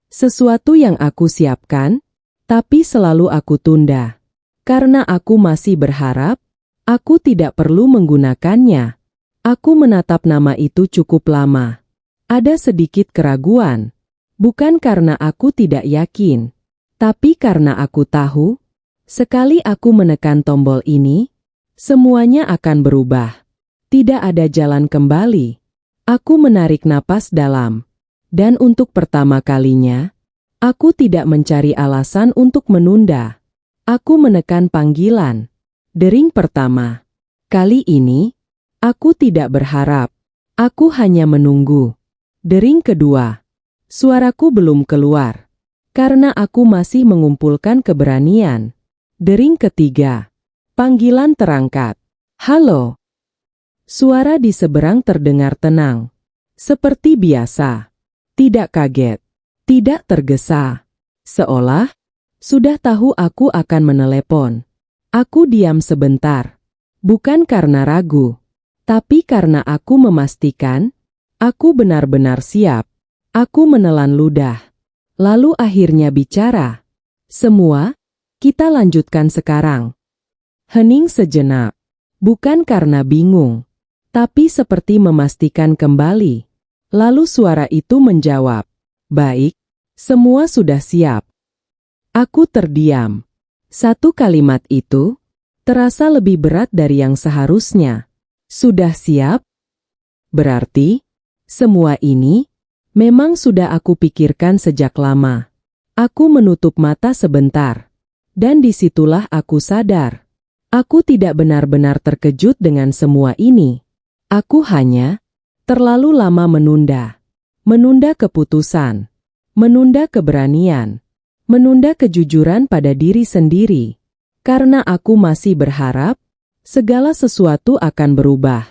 Sesuatu yang aku siapkan, tapi selalu aku tunda. Karena aku masih berharap, aku tidak perlu menggunakannya. Aku menatap nama itu cukup lama. Ada sedikit keraguan. Bukan karena aku tidak yakin, tapi karena aku tahu, sekali aku menekan tombol ini, semuanya akan berubah. Tidak ada jalan kembali. Aku menarik napas dalam. Dan untuk pertama kalinya, aku tidak mencari alasan untuk menunda. Aku menekan panggilan. Dering pertama. Kali ini, aku tidak berharap. Aku hanya menunggu. Dering kedua. Suaraku belum keluar. Karena aku masih mengumpulkan keberanian. Dering ketiga. Panggilan terangkat. Halo. Suara di seberang terdengar tenang. Seperti biasa. Tidak kaget. Tidak tergesa. Seolah sudah tahu aku akan menelepon. Aku diam sebentar. Bukan karena ragu. Tapi karena aku memastikan aku benar-benar siap. Aku menelan ludah. Lalu akhirnya bicara. Semua, kita lanjutkan sekarang. Hening sejenak. Bukan karena bingung. Tapi seperti memastikan kembali. Lalu suara itu menjawab. Baik, semua sudah siap. Aku terdiam. Satu kalimat itu terasa lebih berat dari yang seharusnya. Sudah siap? Berarti, semua ini memang sudah aku pikirkan sejak lama. Aku menutup mata sebentar. Dan disitulah aku sadar. Aku tidak benar-benar terkejut dengan semua ini. Aku hanya terlalu lama menunda. Menunda keputusan. Menunda keberanian. Menunda kejujuran pada diri sendiri. Karena aku masih berharap segala sesuatu akan berubah.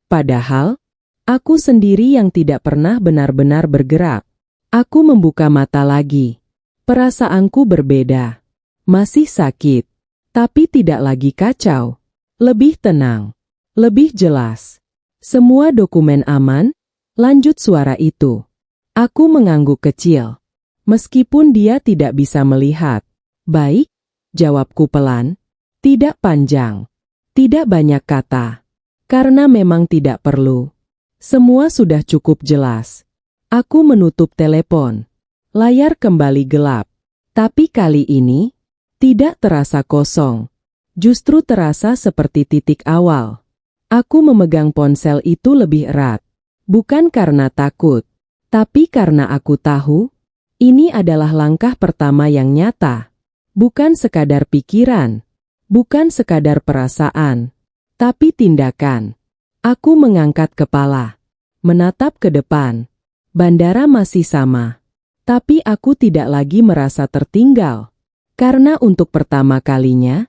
Padahal, aku sendiri yang tidak pernah benar-benar bergerak. Aku membuka mata lagi. Perasaanku berbeda. Masih sakit. Tapi tidak lagi kacau. Lebih tenang. Lebih jelas. Semua dokumen aman. Lanjut suara itu. Aku mengangguk kecil. Meskipun dia tidak bisa melihat. Baik, jawabku pelan. Tidak panjang. Tidak banyak kata. Karena memang tidak perlu. Semua sudah cukup jelas. Aku menutup telepon. Layar kembali gelap. Tapi kali ini, tidak terasa kosong. Justru terasa seperti titik awal. Aku memegang ponsel itu lebih erat. Bukan karena takut. Tapi karena aku tahu, ini adalah langkah pertama yang nyata. Bukan sekadar pikiran. Bukan sekadar perasaan. Tapi tindakan. Aku mengangkat kepala. Menatap ke depan. Bandara masih sama. Tapi aku tidak lagi merasa tertinggal. Karena untuk pertama kalinya,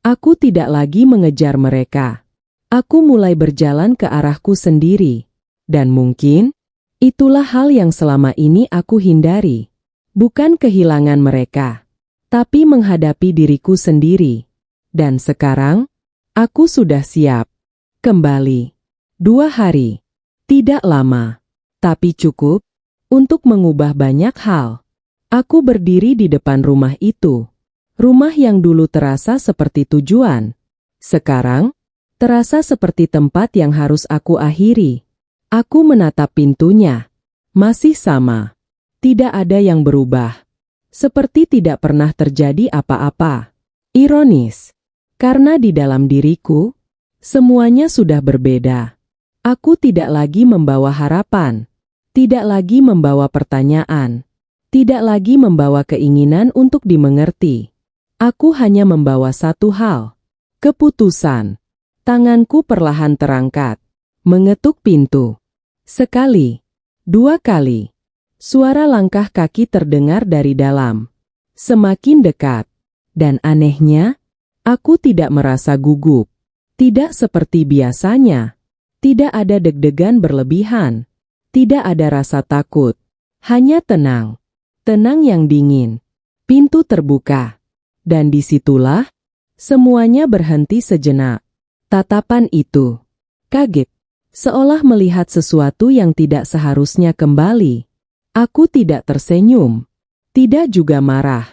aku tidak lagi mengejar mereka. Aku mulai berjalan ke arahku sendiri. Dan mungkin, itulah hal yang selama ini aku hindari. Bukan kehilangan mereka, tapi menghadapi diriku sendiri. Dan sekarang, aku sudah siap. Kembali. 2 hari. Tidak lama, tapi cukup untuk mengubah banyak hal. Aku berdiri di depan rumah itu. Rumah yang dulu terasa seperti tujuan. Sekarang, terasa seperti tempat yang harus aku akhiri. Aku menatap pintunya. Masih sama. Tidak ada yang berubah. Seperti tidak pernah terjadi apa-apa. Ironis. Karena di dalam diriku, semuanya sudah berbeda. Aku tidak lagi membawa harapan. Tidak lagi membawa pertanyaan. Tidak lagi membawa keinginan untuk dimengerti. Aku hanya membawa satu hal. Keputusan. Tanganku perlahan terangkat, mengetuk pintu. Sekali, dua kali. Suara langkah kaki terdengar dari dalam. Semakin dekat. Dan anehnya, aku tidak merasa gugup. Tidak seperti biasanya. Tidak ada deg-degan berlebihan. Tidak ada rasa takut. Hanya tenang. Tenang yang dingin. Pintu terbuka. Dan disitulah, semuanya berhenti sejenak. Tatapan itu. Kaget. Seolah melihat sesuatu yang tidak seharusnya kembali. Aku tidak tersenyum. Tidak juga marah.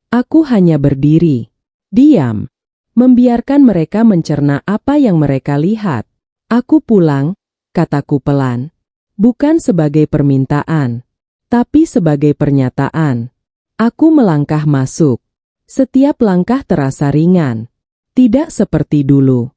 Aku hanya berdiri. Diam. Membiarkan mereka mencerna apa yang mereka lihat. Aku pulang, kataku pelan. Bukan sebagai permintaan. Tapi sebagai pernyataan. Aku melangkah masuk. Setiap langkah terasa ringan. Tidak seperti dulu.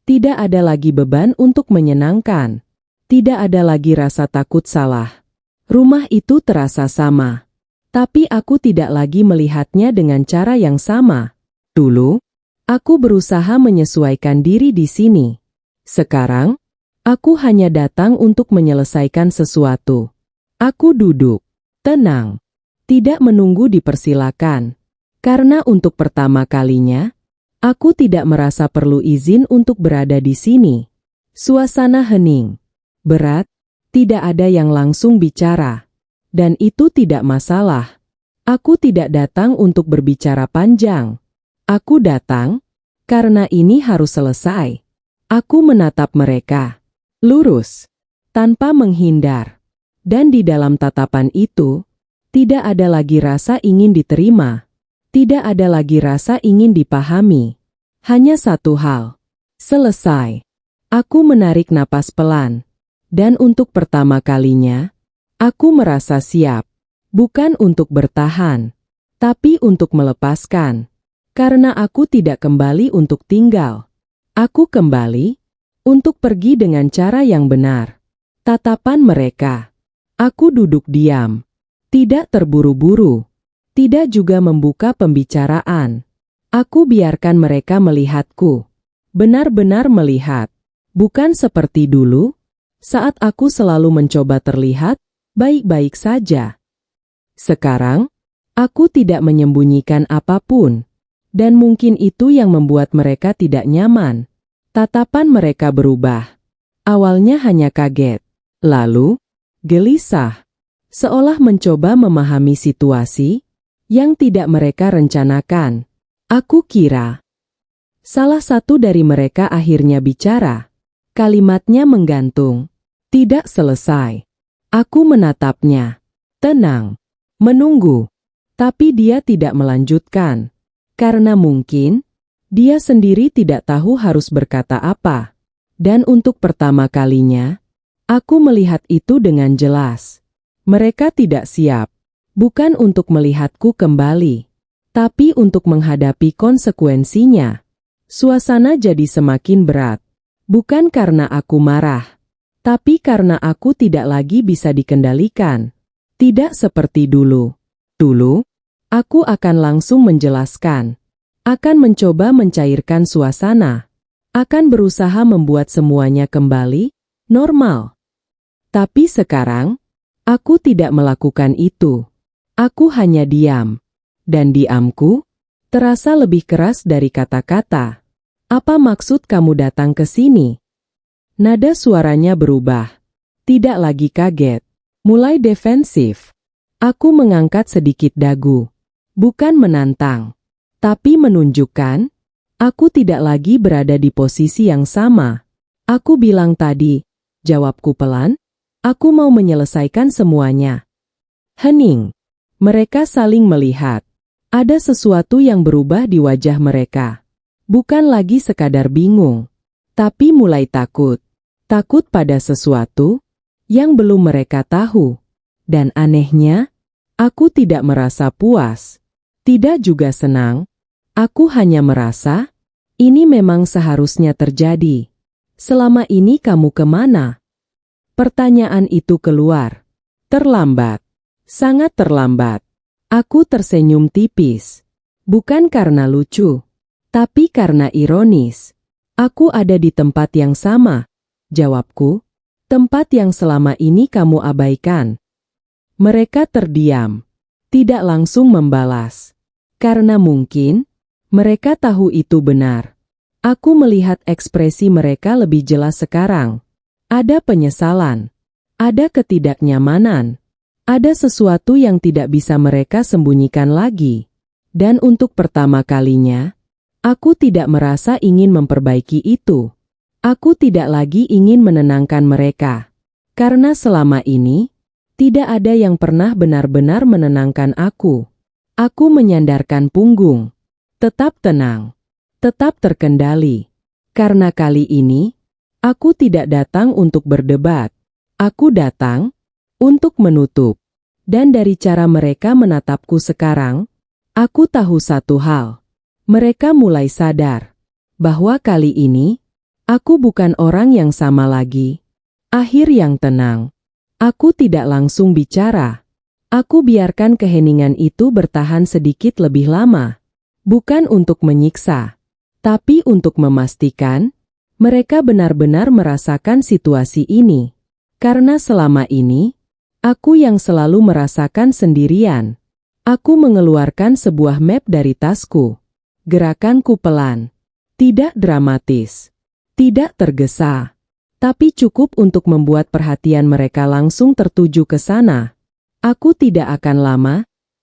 Tidak ada lagi beban untuk menyenangkan. Tidak ada lagi rasa takut salah. Rumah itu terasa sama. Tapi aku tidak lagi melihatnya dengan cara yang sama. Dulu, aku berusaha menyesuaikan diri di sini. Sekarang, aku hanya datang untuk menyelesaikan sesuatu. Aku duduk, tenang, tidak menunggu dipersilakan. Karena untuk pertama kalinya, aku tidak merasa perlu izin untuk berada di sini. Suasana hening, berat, tidak ada yang langsung bicara. Dan itu tidak masalah. Aku tidak datang untuk berbicara panjang. Aku datang karena ini harus selesai. Aku menatap mereka, lurus, tanpa menghindar. Dan di dalam tatapan itu, tidak ada lagi rasa ingin diterima. Tidak ada lagi rasa ingin dipahami. Hanya satu hal. Selesai. Aku menarik napas pelan. Dan untuk pertama kalinya, aku merasa siap. Bukan untuk bertahan, tapi untuk melepaskan. Karena aku tidak kembali untuk tinggal. Aku kembali untuk pergi dengan cara yang benar. Tatapan mereka. Aku duduk diam. Tidak terburu-buru. Tidak juga membuka pembicaraan. Aku biarkan mereka melihatku. Benar-benar melihat. Bukan seperti dulu, saat aku selalu mencoba terlihat baik-baik saja. Sekarang, aku tidak menyembunyikan apapun. Dan mungkin itu yang membuat mereka tidak nyaman. Tatapan mereka berubah. Awalnya hanya kaget. Lalu, gelisah. Seolah mencoba memahami situasi yang tidak mereka rencanakan. Aku kira. Salah satu dari mereka akhirnya bicara. Kalimatnya menggantung. Tidak selesai. Aku menatapnya. Tenang. Menunggu. Tapi dia tidak melanjutkan. Karena mungkin, dia sendiri tidak tahu harus berkata apa. Dan untuk pertama kalinya, aku melihat itu dengan jelas. Mereka tidak siap. Bukan untuk melihatku kembali, tapi untuk menghadapi konsekuensinya. Suasana jadi semakin berat. Bukan karena aku marah, tapi karena aku tidak lagi bisa dikendalikan. Tidak seperti dulu. Dulu, aku akan langsung menjelaskan. Akan mencoba mencairkan suasana. Akan berusaha membuat semuanya kembali normal. Tapi sekarang, aku tidak melakukan itu. Aku hanya diam. Dan diamku terasa lebih keras dari kata-kata. Apa maksud kamu datang ke sini? Nada suaranya berubah. Tidak lagi kaget. Mulai defensif. Aku mengangkat sedikit dagu. Bukan menantang. Tapi menunjukkan, aku tidak lagi berada di posisi yang sama. Aku bilang tadi, jawabku pelan, aku mau menyelesaikan semuanya. Hening. Mereka saling melihat. Ada sesuatu yang berubah di wajah mereka. Bukan lagi sekadar bingung, tapi mulai takut. Takut pada sesuatu yang belum mereka tahu. Dan anehnya, aku tidak merasa puas. Tidak juga senang. Aku hanya merasa, ini memang seharusnya terjadi. Selama ini kamu kemana? Pertanyaan itu keluar. Terlambat. Sangat terlambat. Aku tersenyum tipis. Bukan karena lucu, tapi karena ironis. Aku ada di tempat yang sama, jawabku. Tempat yang selama ini kamu abaikan. Mereka terdiam, tidak langsung membalas. Karena mungkin mereka tahu itu benar. Aku melihat ekspresi mereka lebih jelas sekarang. Ada penyesalan, ada ketidaknyamanan, ada sesuatu yang tidak bisa mereka sembunyikan lagi. Dan untuk pertama kalinya, aku tidak merasa ingin memperbaiki itu. Aku tidak lagi ingin menenangkan mereka. Karena selama ini, tidak ada yang pernah benar-benar menenangkan aku. Aku menyandarkan punggung. Tetap tenang. Tetap terkendali. Karena kali ini, aku tidak datang untuk berdebat. Aku datang untuk menutup. Dan dari cara mereka menatapku sekarang, aku tahu satu hal. Mereka mulai sadar bahwa kali ini, aku bukan orang yang sama lagi. Akhir yang tenang. Aku tidak langsung bicara. Aku biarkan keheningan itu bertahan sedikit lebih lama. Bukan untuk menyiksa, tapi untuk memastikan mereka benar-benar merasakan situasi ini. Karena selama ini, aku yang selalu merasakan sendirian. Aku mengeluarkan sebuah map dari tasku. Gerakanku pelan. Tidak dramatis. Tidak tergesa. Tapi cukup untuk membuat perhatian mereka langsung tertuju ke sana. Aku tidak akan lama,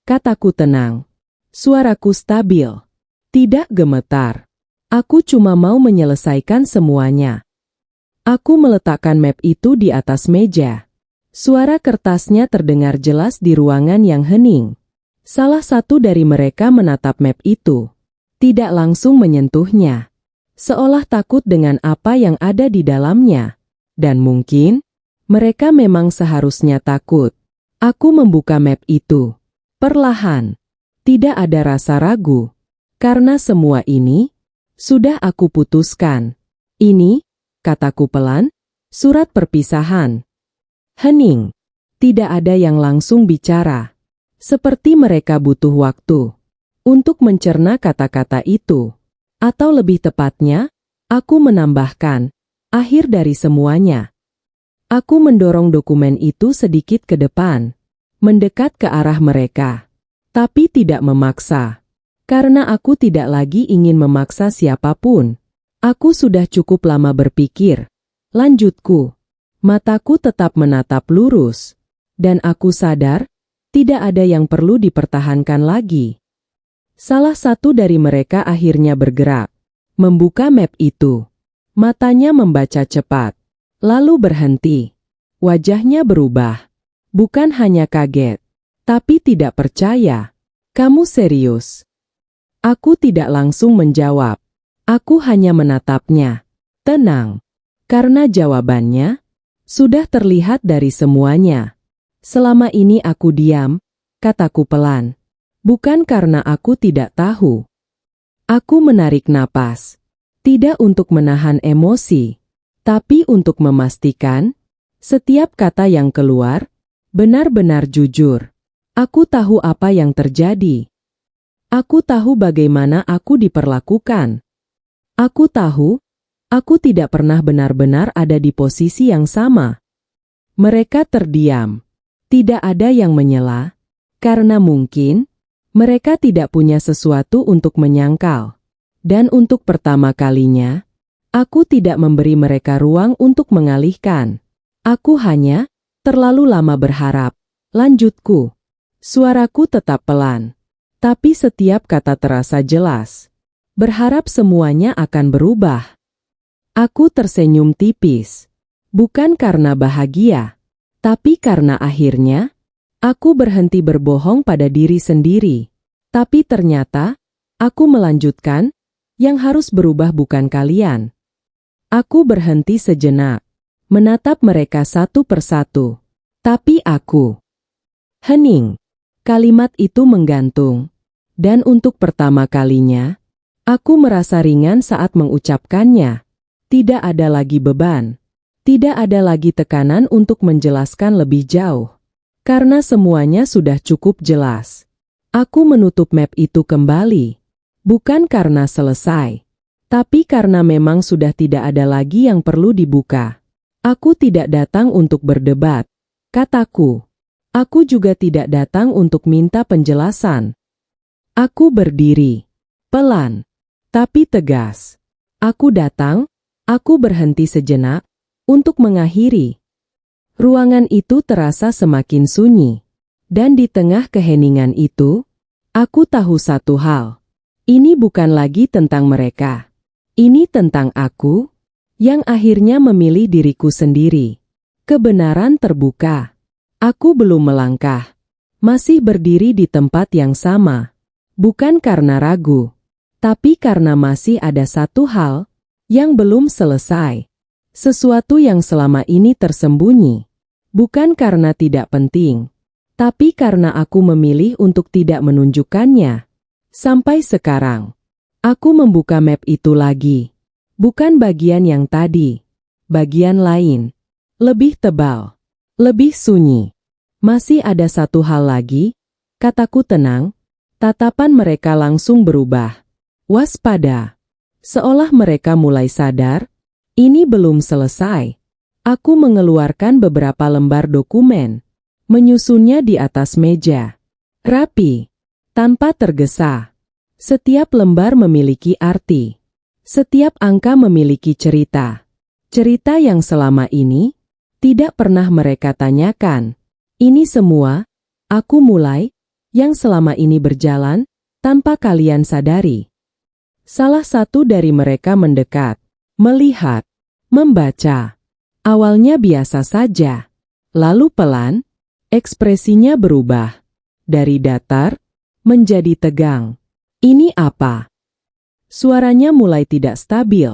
kataku tenang. Suaraku stabil. Tidak gemetar. Aku cuma mau menyelesaikan semuanya. Aku meletakkan map itu di atas meja. Suara kertasnya terdengar jelas di ruangan yang hening. Salah satu dari mereka menatap map itu. Tidak langsung menyentuhnya. Seolah takut dengan apa yang ada di dalamnya. Dan mungkin, mereka memang seharusnya takut. Aku membuka map itu. Perlahan. Tidak ada rasa ragu. Karena semua ini, sudah aku putuskan. Ini, kataku pelan, surat perpisahan. Hening. Tidak ada yang langsung bicara. Seperti mereka butuh waktu untuk mencerna kata-kata itu. Atau lebih tepatnya, aku menambahkan, akhir dari semuanya. Aku mendorong dokumen itu sedikit ke depan, mendekat ke arah mereka. Tapi tidak memaksa. Karena aku tidak lagi ingin memaksa siapapun. Aku sudah cukup lama berpikir. Lanjutku. Mataku tetap menatap lurus. Dan aku sadar, tidak ada yang perlu dipertahankan lagi. Salah satu dari mereka akhirnya bergerak. Membuka map itu. Matanya membaca cepat. Lalu berhenti. Wajahnya berubah. Bukan hanya kaget. Tapi tidak percaya. Kamu serius? Aku tidak langsung menjawab. Aku hanya menatapnya. Tenang. Karena jawabannya sudah terlihat dari semuanya. Selama ini aku diam, kataku pelan. Bukan karena aku tidak tahu. Aku menarik napas. Tidak untuk menahan emosi. Tapi untuk memastikan setiap kata yang keluar benar-benar jujur. Aku tahu apa yang terjadi. Aku tahu bagaimana aku diperlakukan. Aku tahu, aku tidak pernah benar-benar ada di posisi yang sama. Mereka terdiam. Tidak ada yang menyela, karena mungkin mereka tidak punya sesuatu untuk menyangkal. Dan untuk pertama kalinya, aku tidak memberi mereka ruang untuk mengalihkan. Aku hanya terlalu lama berharap. Lanjutku. Suaraku tetap pelan. Tapi setiap kata terasa jelas. Berharap semuanya akan berubah. Aku tersenyum tipis. Bukan karena bahagia. Tapi karena akhirnya, aku berhenti berbohong pada diri sendiri. Tapi ternyata, aku melanjutkan, yang harus berubah bukan kalian. Aku berhenti sejenak. Menatap mereka satu persatu. Tapi aku. Hening. Kalimat itu menggantung. Dan untuk pertama kalinya, aku merasa ringan saat mengucapkannya. Tidak ada lagi beban. Tidak ada lagi tekanan untuk menjelaskan lebih jauh. Karena semuanya sudah cukup jelas. Aku menutup map itu kembali. Bukan karena selesai. Tapi karena memang sudah tidak ada lagi yang perlu dibuka. Aku tidak datang untuk berdebat, kataku. Aku juga tidak datang untuk minta penjelasan. Aku berdiri, pelan, tapi tegas. Aku datang, aku berhenti sejenak, untuk mengakhiri. Ruangan itu terasa semakin sunyi. Dan di tengah keheningan itu, aku tahu satu hal. Ini bukan lagi tentang mereka. Ini tentang aku, yang akhirnya memilih diriku sendiri. Kebenaran terbuka. Aku belum melangkah. Masih berdiri di tempat yang sama. Bukan karena ragu, tapi karena masih ada satu hal yang belum selesai. Sesuatu yang selama ini tersembunyi. Bukan karena tidak penting, tapi karena aku memilih untuk tidak menunjukkannya. Sampai sekarang, aku membuka map itu lagi. Bukan bagian yang tadi. Bagian lain. Lebih tebal. Lebih sunyi. Masih ada satu hal lagi, kataku tenang. Tatapan mereka langsung berubah. Waspada. Seolah mereka mulai sadar, ini belum selesai. Aku mengeluarkan beberapa lembar dokumen. Menyusunnya di atas meja. Rapi. Tanpa tergesa. Setiap lembar memiliki arti. Setiap angka memiliki cerita. Cerita yang selama ini tidak pernah mereka tanyakan. Ini semua, aku mulai, yang selama ini berjalan, tanpa kalian sadari. Salah satu dari mereka mendekat, melihat, membaca. Awalnya biasa saja, lalu pelan, ekspresinya berubah. Dari datar, menjadi tegang. Ini apa? Suaranya mulai tidak stabil.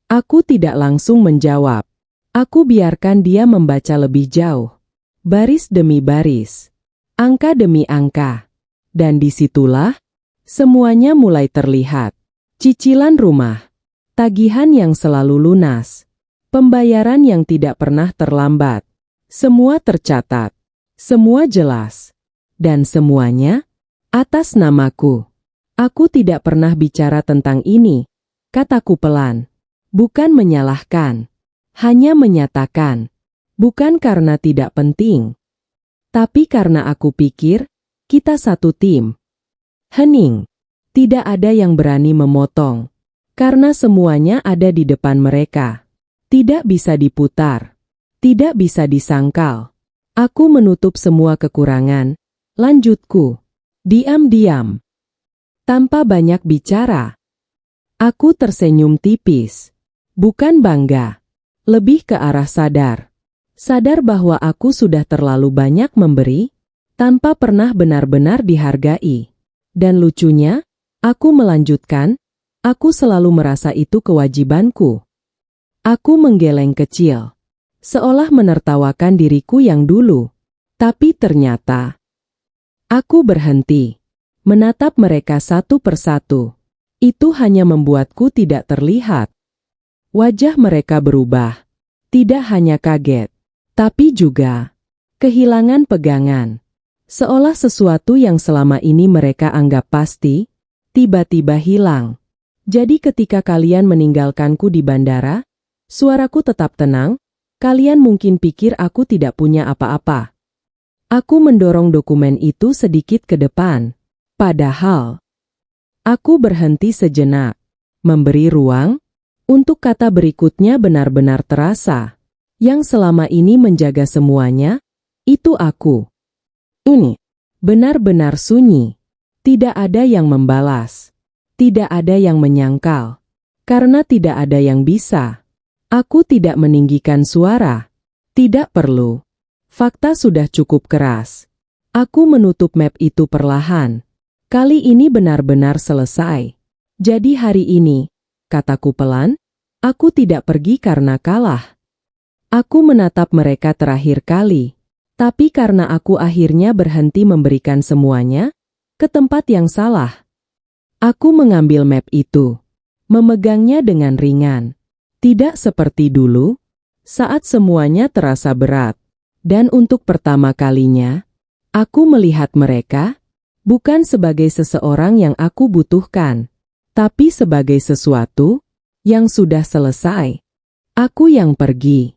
Aku tidak langsung menjawab. Aku biarkan dia membaca lebih jauh. Baris demi baris. Angka demi angka. Dan disitulah, semuanya mulai terlihat. Cicilan rumah. Tagihan yang selalu lunas. Pembayaran yang tidak pernah terlambat. Semua tercatat. Semua jelas. Dan semuanya, atas namaku. Aku tidak pernah bicara tentang ini, kataku pelan. Bukan menyalahkan. Hanya menyatakan. Bukan karena tidak penting. Tapi karena aku pikir, kita satu tim. Hening. Tidak ada yang berani memotong. Karena semuanya ada di depan mereka. Tidak bisa diputar. Tidak bisa disangkal. Aku menutup semua kekurangan. Lanjutku. Diam-diam. Tanpa banyak bicara. Aku tersenyum tipis. Bukan bangga. Lebih ke arah sadar. Sadar bahwa aku sudah terlalu banyak memberi, tanpa pernah benar-benar dihargai. Dan lucunya, aku melanjutkan, aku selalu merasa itu kewajibanku. Aku menggeleng kecil, seolah menertawakan diriku yang dulu. Tapi ternyata, aku berhenti, menatap mereka satu persatu. Itu hanya membuatku tidak terlihat. Wajah mereka berubah, tidak hanya kaget. Tapi juga kehilangan pegangan. Seolah sesuatu yang selama ini mereka anggap pasti, tiba-tiba hilang. Jadi ketika kalian meninggalkanku di bandara, suaraku tetap tenang, kalian mungkin pikir aku tidak punya apa-apa. Aku mendorong dokumen itu sedikit ke depan. Padahal, aku berhenti sejenak, memberi ruang, untuk kata berikutnya benar-benar terasa. Yang selama ini menjaga semuanya, itu aku. Ini benar-benar sunyi. Tidak ada yang membalas. Tidak ada yang menyangkal. Karena tidak ada yang bisa. Aku tidak meninggikan suara. Tidak perlu. Fakta sudah cukup keras. Aku menutup map itu perlahan. Kali ini benar-benar selesai. Jadi hari ini, kataku pelan, aku tidak pergi karena kalah. Aku menatap mereka terakhir kali, tapi karena aku akhirnya berhenti memberikan semuanya ke tempat yang salah. Aku mengambil map itu, memegangnya dengan ringan. Tidak seperti dulu, saat semuanya terasa berat. Dan untuk pertama kalinya, aku melihat mereka, bukan sebagai seseorang yang aku butuhkan, tapi sebagai sesuatu yang sudah selesai. Aku yang pergi.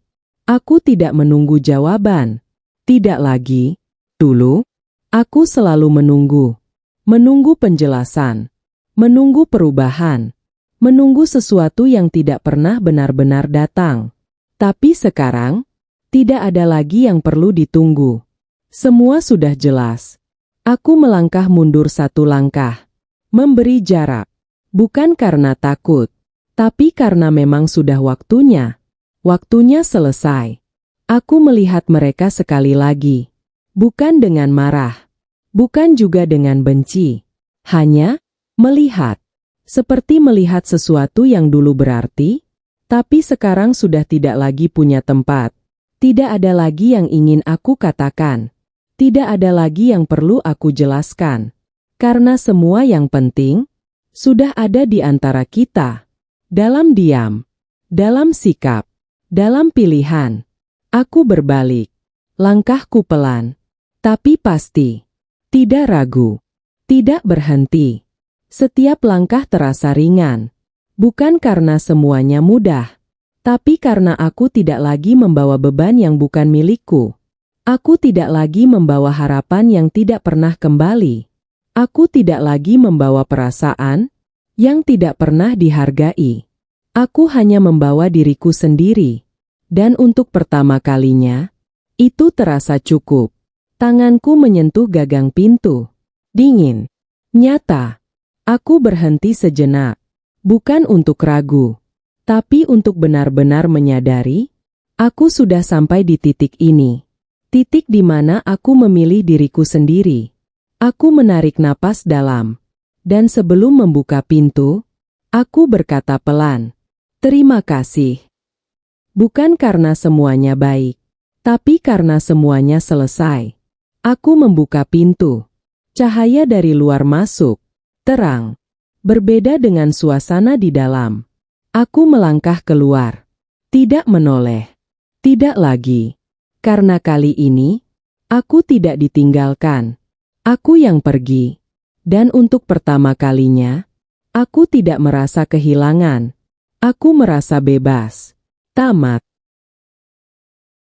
Aku tidak menunggu jawaban. Tidak lagi. Dulu, aku selalu menunggu. Menunggu penjelasan. Menunggu perubahan. Menunggu sesuatu yang tidak pernah benar-benar datang. Tapi sekarang, tidak ada lagi yang perlu ditunggu. Semua sudah jelas. Aku melangkah mundur satu langkah. Memberi jarak. Bukan karena takut, tapi karena memang sudah waktunya. Waktunya selesai. Aku melihat mereka sekali lagi. Bukan dengan marah. Bukan juga dengan benci. Hanya melihat. Seperti melihat sesuatu yang dulu berarti, tapi sekarang sudah tidak lagi punya tempat. Tidak ada lagi yang ingin aku katakan. Tidak ada lagi yang perlu aku jelaskan. Karena semua yang penting sudah ada di antara kita. Dalam diam, dalam sikap, dalam pilihan. Aku berbalik. Langkahku pelan, tapi pasti. Tidak ragu, tidak berhenti. Setiap langkah terasa ringan. Bukan karena semuanya mudah, tapi karena aku tidak lagi membawa beban yang bukan milikku. Aku tidak lagi membawa harapan yang tidak pernah kembali. Aku tidak lagi membawa perasaan yang tidak pernah dihargai. Aku hanya membawa diriku sendiri. Dan untuk pertama kalinya, itu terasa cukup. Tanganku menyentuh gagang pintu. Dingin. Nyata. Aku berhenti sejenak. Bukan untuk ragu, tapi untuk benar-benar menyadari, aku sudah sampai di titik ini. Titik di mana aku memilih diriku sendiri. Aku menarik napas dalam. Dan sebelum membuka pintu, aku berkata pelan, "Terima kasih." Bukan karena semuanya baik, tapi karena semuanya selesai. Aku membuka pintu. Cahaya dari luar masuk. Terang. Berbeda dengan suasana di dalam. Aku melangkah keluar. Tidak menoleh. Tidak lagi. Karena kali ini, aku tidak ditinggalkan. Aku yang pergi. Dan untuk pertama kalinya, aku tidak merasa kehilangan. Aku merasa bebas. Tamat.